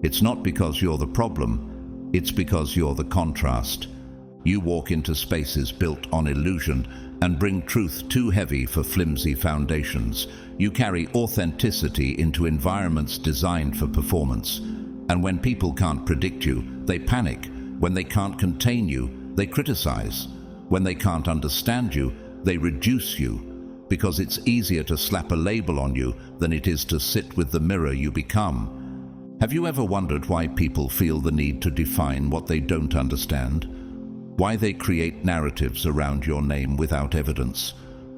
It's not because you're the problem, it's because you're the contrast. You walk into spaces built on illusion and bring truth too heavy for flimsy foundations. You carry authenticity into environments designed for performance. And when people can't predict you, they panic. When they can't contain you, they criticize. When they can't understand you, they reduce you. Because it's easier to slap a label on you than it is to sit with the mirror you become. Have you ever wondered why people feel the need to define what they don't understand? Why they create narratives around your name without evidence?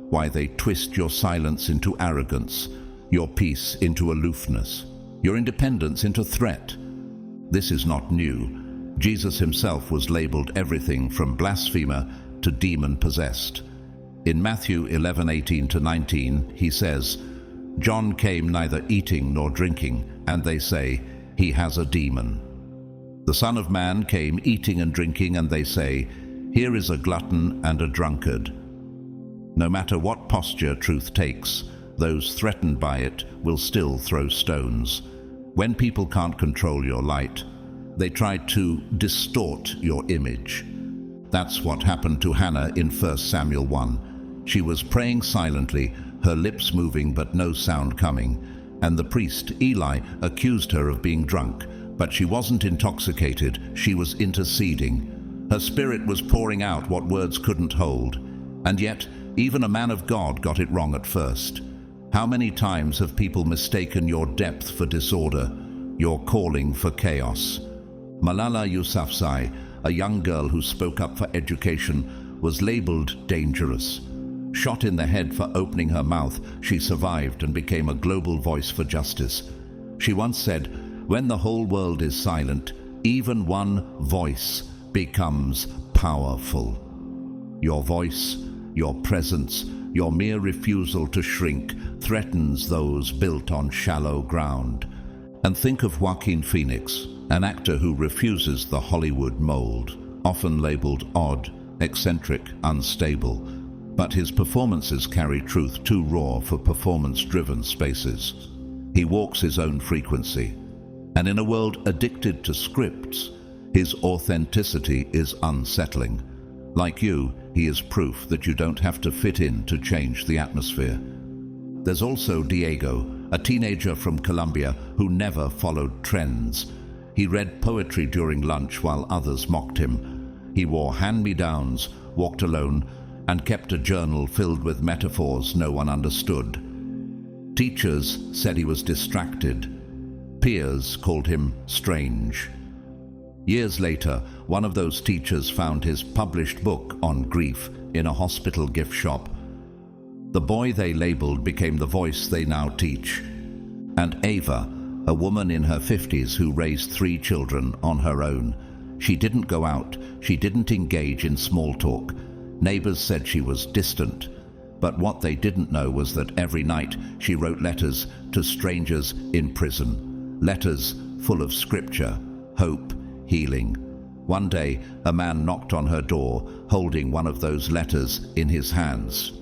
Why they twist your silence into arrogance, your peace into aloofness, your independence into threat? This is not new. Jesus himself was labeled everything from blasphemer to demon-possessed. In Matthew 11:18-19, he says, "John came neither eating nor drinking, and they say, 'He has a demon.' The Son of Man came eating and drinking, and they say, 'Here is a glutton and a drunkard.'" No matter what posture truth takes, those threatened by it will still throw stones. When people can't control your light, they try to distort your image. That's what happened to Hannah in 1 Samuel 1. She was praying silently, her lips moving but no sound coming, and the priest, Eli, accused her of being drunk, but she wasn't intoxicated, she was interceding. Her spirit was pouring out what words couldn't hold, and yet even a man of God got it wrong at first. How many times have people mistaken your depth for disorder, your calling for chaos? Malala Yousafzai, a young girl who spoke up for education, was labeled dangerous. Shot in the head for opening her mouth, she survived and became a global voice for justice. She once said, "When the whole world is silent, even one voice becomes powerful." Your voice, your presence, Your mere refusal to shrink threatens those built on shallow ground. And think of Joaquin Phoenix, an actor who refuses the Hollywood mold, often labeled odd, eccentric, unstable. But his performances carry truth too raw for performance-driven spaces. He walks his own frequency. And in a world addicted to scripts, his authenticity is unsettling. Like you, he is proof that you don't have to fit in to change the atmosphere. There's also Diego, a teenager from Colombia who never followed trends. He read poetry during lunch while others mocked him. He wore hand-me-downs, walked alone, and kept a journal filled with metaphors no one understood. Teachers said he was distracted. Peers called him strange. Years later, one of those teachers found his published book on grief in a hospital gift shop. The boy they labeled became the voice they now teach. And Ava, a woman in her 50s who raised 3 children on her own. She didn't go out, she didn't engage in small talk. Neighbors said she was distant. But what they didn't know was that every night she wrote letters to strangers in prison. Letters full of scripture, hope, healing. One day, a man knocked on her door, holding one of those letters in his hands.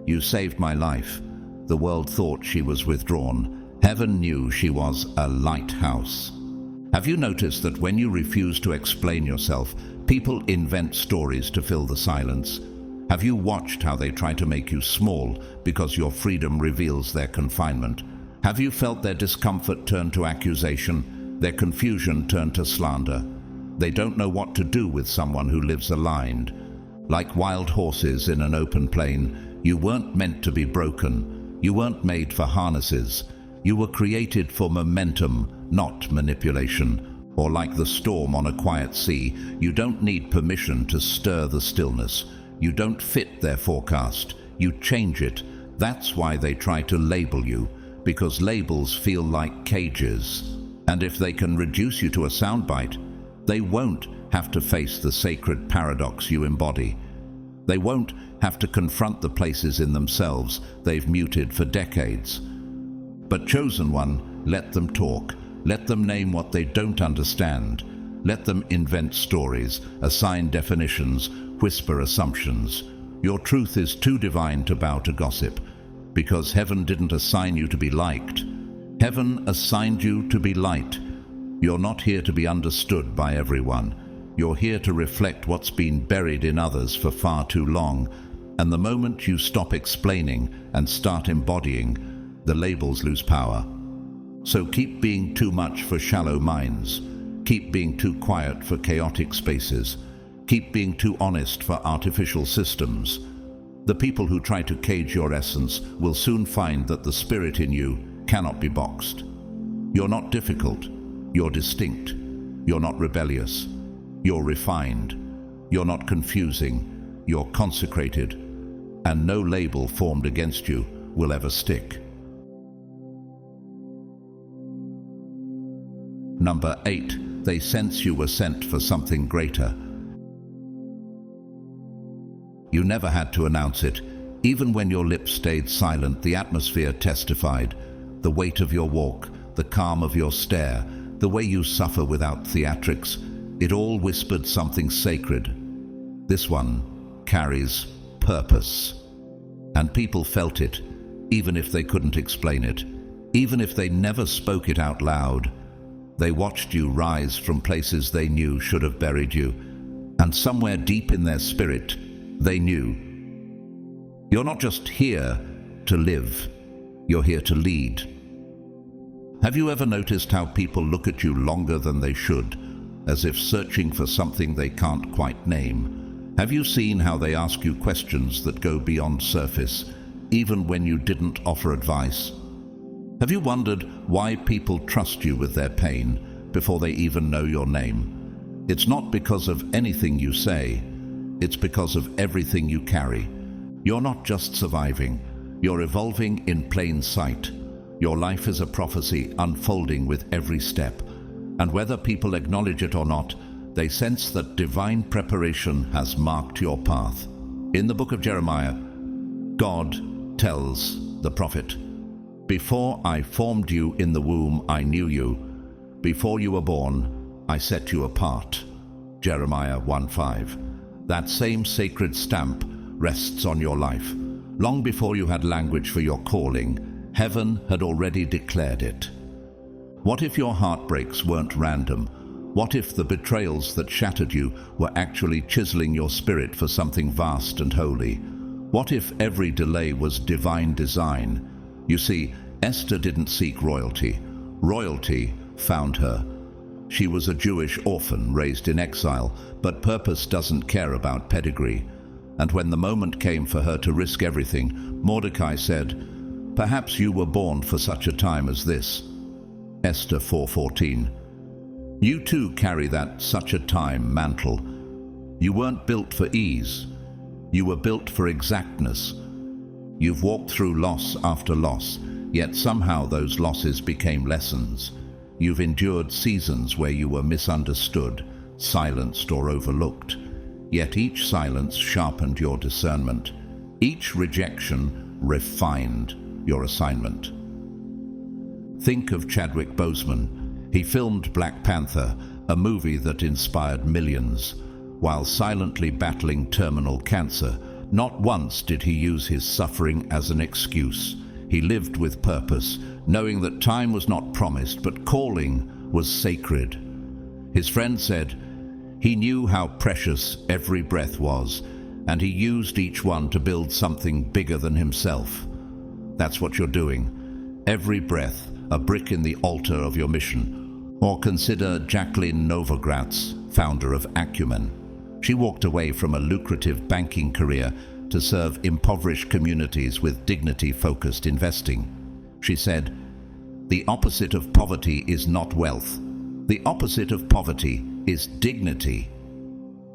"You saved my life." The world thought she was withdrawn. Heaven knew she was a lighthouse. Have you noticed that when you refuse to explain yourself, people invent stories to fill the silence? Have you watched how they try to make you small because your freedom reveals their confinement? Have you felt their discomfort turn to accusation, their confusion turn to slander? They don't know what to do with someone who lives aligned. Like wild horses in an open plain, you weren't meant to be broken. You weren't made for harnesses. You were created for momentum, not manipulation. Or like the storm on a quiet sea, you don't need permission to stir the stillness. You don't fit their forecast. You change it. That's why they try to label you, because labels feel like cages. And if they can reduce you to a soundbite, they won't have to face the sacred paradox you embody. They won't have to confront the places in themselves they've muted for decades. But chosen one, let them talk. Let them name what they don't understand. Let them invent stories, assign definitions, whisper assumptions. Your truth is too divine to bow to gossip, because heaven didn't assign you to be liked. Heaven assigned you to be light. You're not here to be understood by everyone. You're here to reflect what's been buried in others for far too long. And the moment you stop explaining and start embodying, the labels lose power. So keep being too much for shallow minds. Keep being too quiet for chaotic spaces. Keep being too honest for artificial systems. The people who try to cage your essence will soon find that the spirit in you cannot be boxed. You're not difficult. You're distinct. You're not rebellious. You're refined. You're not confusing. You're consecrated. And no label formed against you will ever stick. Number 8. They sense you were sent for something greater. You never had to announce it. Even when your lips stayed silent, the atmosphere testified. The weight of your walk, the calm of your stare, the way you suffer without theatrics, it all whispered something sacred. This one carries purpose. And people felt it, even if they couldn't explain it, even if they never spoke it out loud. They watched you rise from places they knew should have buried you, and somewhere deep in their spirit, they knew. You're not just here to live, you're here to lead. Have you ever noticed how people look at you longer than they should, as if searching for something they can't quite name? Have you seen how they ask you questions that go beyond surface, even when you didn't offer advice? Have you wondered why people trust you with their pain before they even know your name? It's not because of anything you say, it's because of everything you carry. You're not just surviving, you're evolving in plain sight. Your life is a prophecy unfolding with every step. And whether people acknowledge it or not, they sense that divine preparation has marked your path. In the book of Jeremiah, God tells the prophet, "Before I formed you in the womb, I knew you. Before you were born, I set you apart." Jeremiah 1:5. That same sacred stamp rests on your life. Long before you had language for your calling, heaven had already declared it. What if your heartbreaks weren't random? What if the betrayals that shattered you were actually chiseling your spirit for something vast and holy? What if every delay was divine design? You see, Esther didn't seek royalty. Royalty found her. She was a Jewish orphan raised in exile, but purpose doesn't care about pedigree. And when the moment came for her to risk everything, Mordecai said, "Perhaps you were born for such a time as this." Esther 4:14. You too carry that "such a time" mantle. You weren't built for ease. You were built for exactness. You've walked through loss after loss, yet somehow those losses became lessons. You've endured seasons where you were misunderstood, silenced or overlooked. Yet each silence sharpened your discernment. Each rejection refined your assignment. Think of Chadwick Boseman. He filmed Black Panther, a movie that inspired millions. While silently battling terminal cancer, not once did he use his suffering as an excuse. He lived with purpose, knowing that time was not promised, but calling was sacred. His friend said, he knew how precious every breath was, and he used each one to build something bigger than himself. That's what you're doing. Every breath, a brick in the altar of your mission. Or consider Jacqueline Novogratz, founder of Acumen. She walked away from a lucrative banking career to serve impoverished communities with dignity-focused investing. She said, "The opposite of poverty is not wealth. The opposite of poverty is dignity."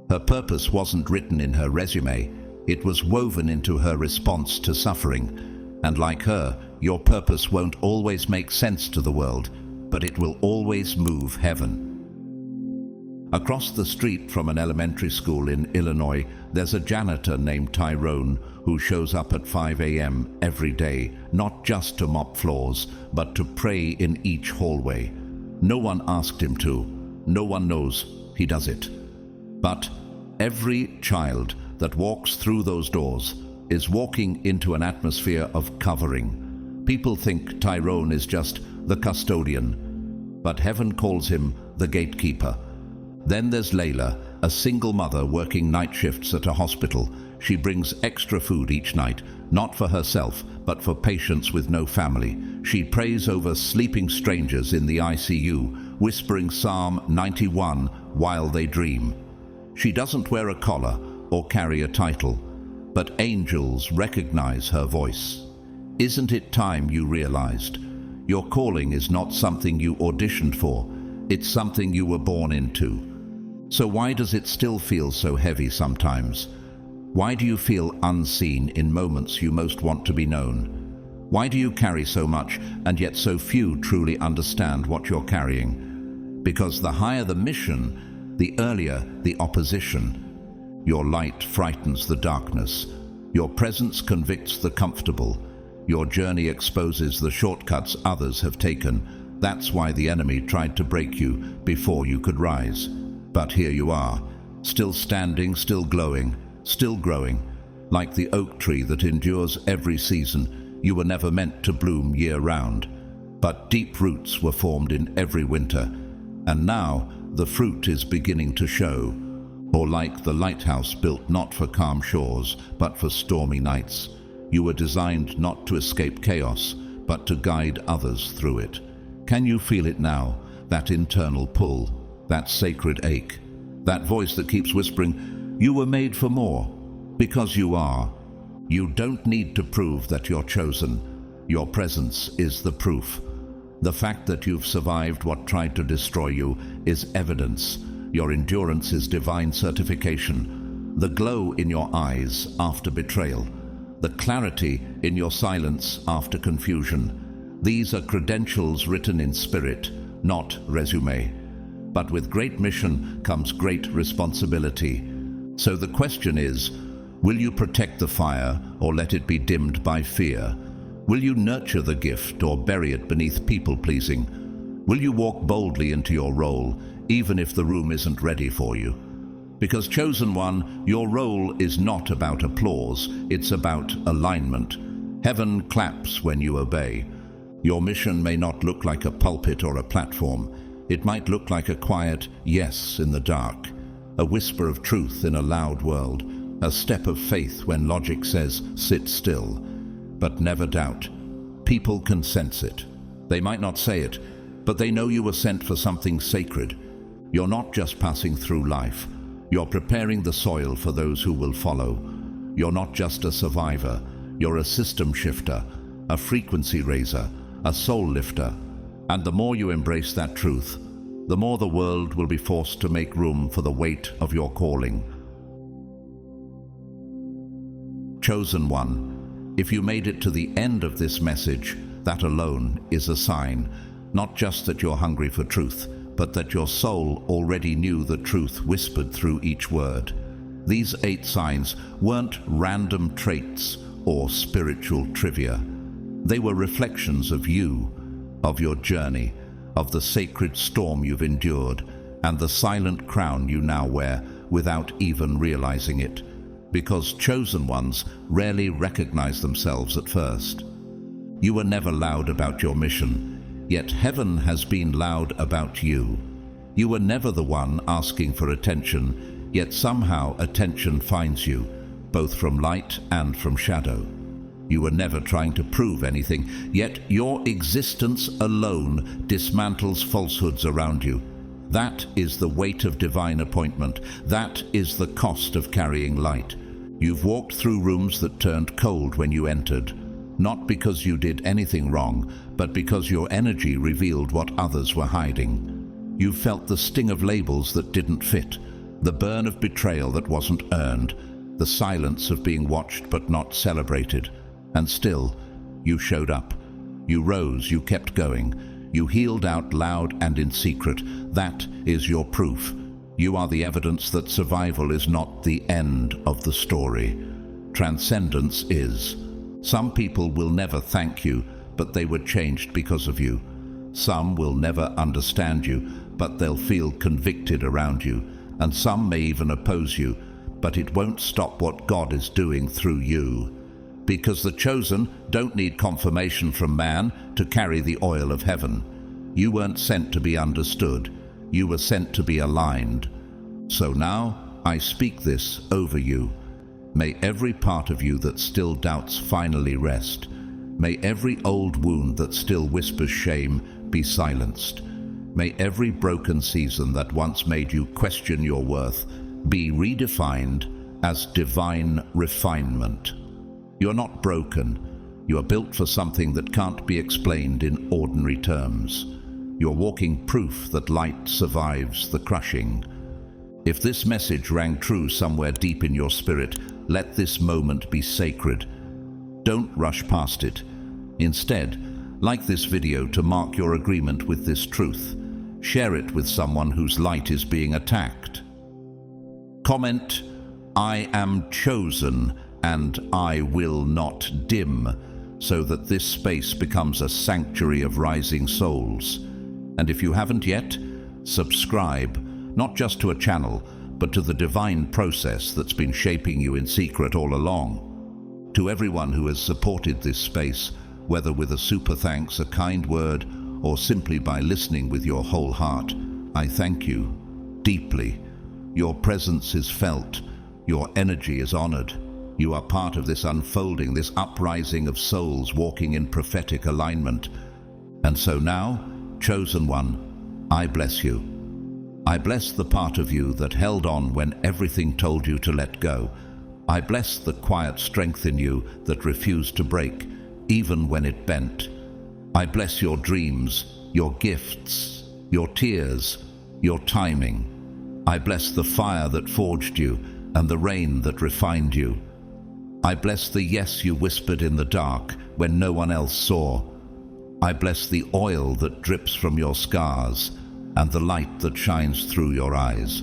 Her purpose wasn't written in her resume. It was woven into her response to suffering. And like her, your purpose won't always make sense to the world, but it will always move heaven. Across the street from an elementary school in Illinois, there's a janitor named Tyrone who shows up at 5 a.m. every day, not just to mop floors, but to pray in each hallway. No one asked him to. No one knows he does it. But every child that walks through those doors is walking into an atmosphere of covering. People think Tyrone is just the custodian, but heaven calls him the gatekeeper. Then there's Layla, a single mother working night shifts at a hospital. She brings extra food each night, not for herself, but for patients with no family. She prays over sleeping strangers in the ICU, whispering Psalm 91 while they dream. She doesn't wear a collar or carry a title, but angels recognize her voice. Isn't it time you realized? Your calling is not something you auditioned for, it's something you were born into. So why does it still feel so heavy sometimes? Why do you feel unseen in moments you most want to be known? Why do you carry so much and yet so few truly understand what you're carrying? Because the higher the mission, the earlier the opposition. Your light frightens the darkness. Your presence convicts the comfortable. Your journey exposes the shortcuts others have taken. That's why the enemy tried to break you before you could rise. But here you are, still standing, still glowing, still growing. Like the oak tree that endures every season, you were never meant to bloom year-round. But deep roots were formed in every winter, and now the fruit is beginning to show. Or like the lighthouse built not for calm shores, but for stormy nights. You were designed not to escape chaos, but to guide others through it. Can you feel it now, that internal pull, that sacred ache, that voice that keeps whispering, you were made for more, because you are. You don't need to prove that you're chosen. Your presence is the proof. The fact that you've survived what tried to destroy you is evidence. Your endurance is divine certification. The glow in your eyes after betrayal, the clarity in your silence after confusion. These are credentials written in spirit, not resume. But with great mission comes great responsibility. So the question is, Will you protect the fire or let it be dimmed by fear? Will you nurture the gift or bury it beneath people-pleasing? Will you walk boldly into your role, even if the room isn't ready for you? Because, chosen one, your role is not about applause, it's about alignment. Heaven claps when you obey. Your mission may not look like a pulpit or a platform. It might look like a quiet yes in the dark, a whisper of truth in a loud world, a step of faith when logic says, sit still. But never doubt. People can sense it. They might not say it, but they know you were sent for something sacred. You're not just passing through life. You're preparing the soil for those who will follow. You're not just a survivor. You're a system shifter, a frequency raiser, a soul lifter. And the more you embrace that truth, the more the world will be forced to make room for the weight of your calling. Chosen one, if you made it to the end of this message, that alone is a sign, not just that you're hungry for truth, but that your soul already knew the truth whispered through each word. These 8 signs weren't random traits or spiritual trivia. They were reflections of you, of your journey, of the sacred storm you've endured, and the silent crown you now wear without even realizing it. Because chosen ones rarely recognize themselves at first. You were never loud about your mission, yet heaven has been loud about you. You were never the one asking for attention, yet somehow attention finds you, both from light and from shadow. You were never trying to prove anything, yet your existence alone dismantles falsehoods around you. That is the weight of divine appointment. That is the cost of carrying light. You've walked through rooms that turned cold when you entered, not because you did anything wrong, but because your energy revealed what others were hiding. You felt the sting of labels that didn't fit, the burn of betrayal that wasn't earned, the silence of being watched but not celebrated. And still, you showed up. You rose, you kept going. You healed out loud and in secret. That is your proof. You are the evidence that survival is not the end of the story. Transcendence is. Some people will never thank you, but they were changed because of you. Some will never understand you, but they'll feel convicted around you. And some may even oppose you, but it won't stop what God is doing through you. Because the chosen don't need confirmation from man to carry the oil of heaven. You weren't sent to be understood. You were sent to be aligned. So now I speak this over you. May every part of you that still doubts finally rest. May every old wound that still whispers shame be silenced. May every broken season that once made you question your worth be redefined as divine refinement. You're not broken. You are built for something that can't be explained in ordinary terms. You're walking proof that light survives the crushing. If this message rang true somewhere deep in your spirit, let this moment be sacred. Don't rush past it. Instead, like this video to mark your agreement with this truth. Share it with someone whose light is being attacked. Comment, "I am chosen and I will not dim," so that this space becomes a sanctuary of rising souls. And if you haven't yet, subscribe, not just to a channel, but to the divine process that's been shaping you in secret all along. To everyone who has supported this space, whether with a super thanks, a kind word, or simply by listening with your whole heart, I thank you deeply. Your presence is felt. Your energy is honored. You are part of this unfolding, this uprising of souls walking in prophetic alignment. And so now, chosen one, I bless you. I bless the part of you that held on when everything told you to let go. I bless the quiet strength in you that refused to break, even when it bent. I bless your dreams, your gifts, your tears, your timing. I bless the fire that forged you and the rain that refined you. I bless the yes you whispered in the dark when no one else saw. I bless the oil that drips from your scars and the light that shines through your eyes.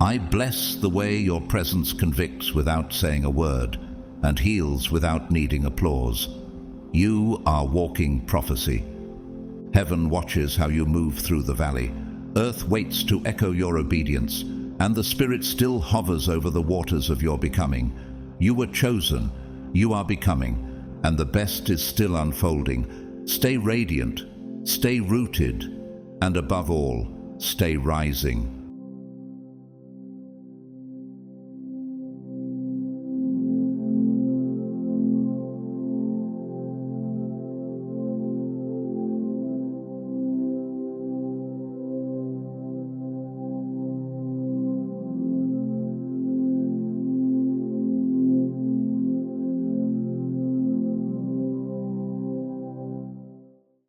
I bless the way your presence convicts without saying a word and heals without needing applause. You are walking prophecy. Heaven watches how you move through the valley. Earth waits to echo your obedience, and the Spirit still hovers over the waters of your becoming. You were chosen, you are becoming, and the best is still unfolding. Stay radiant, stay rooted, and above all, stay rising.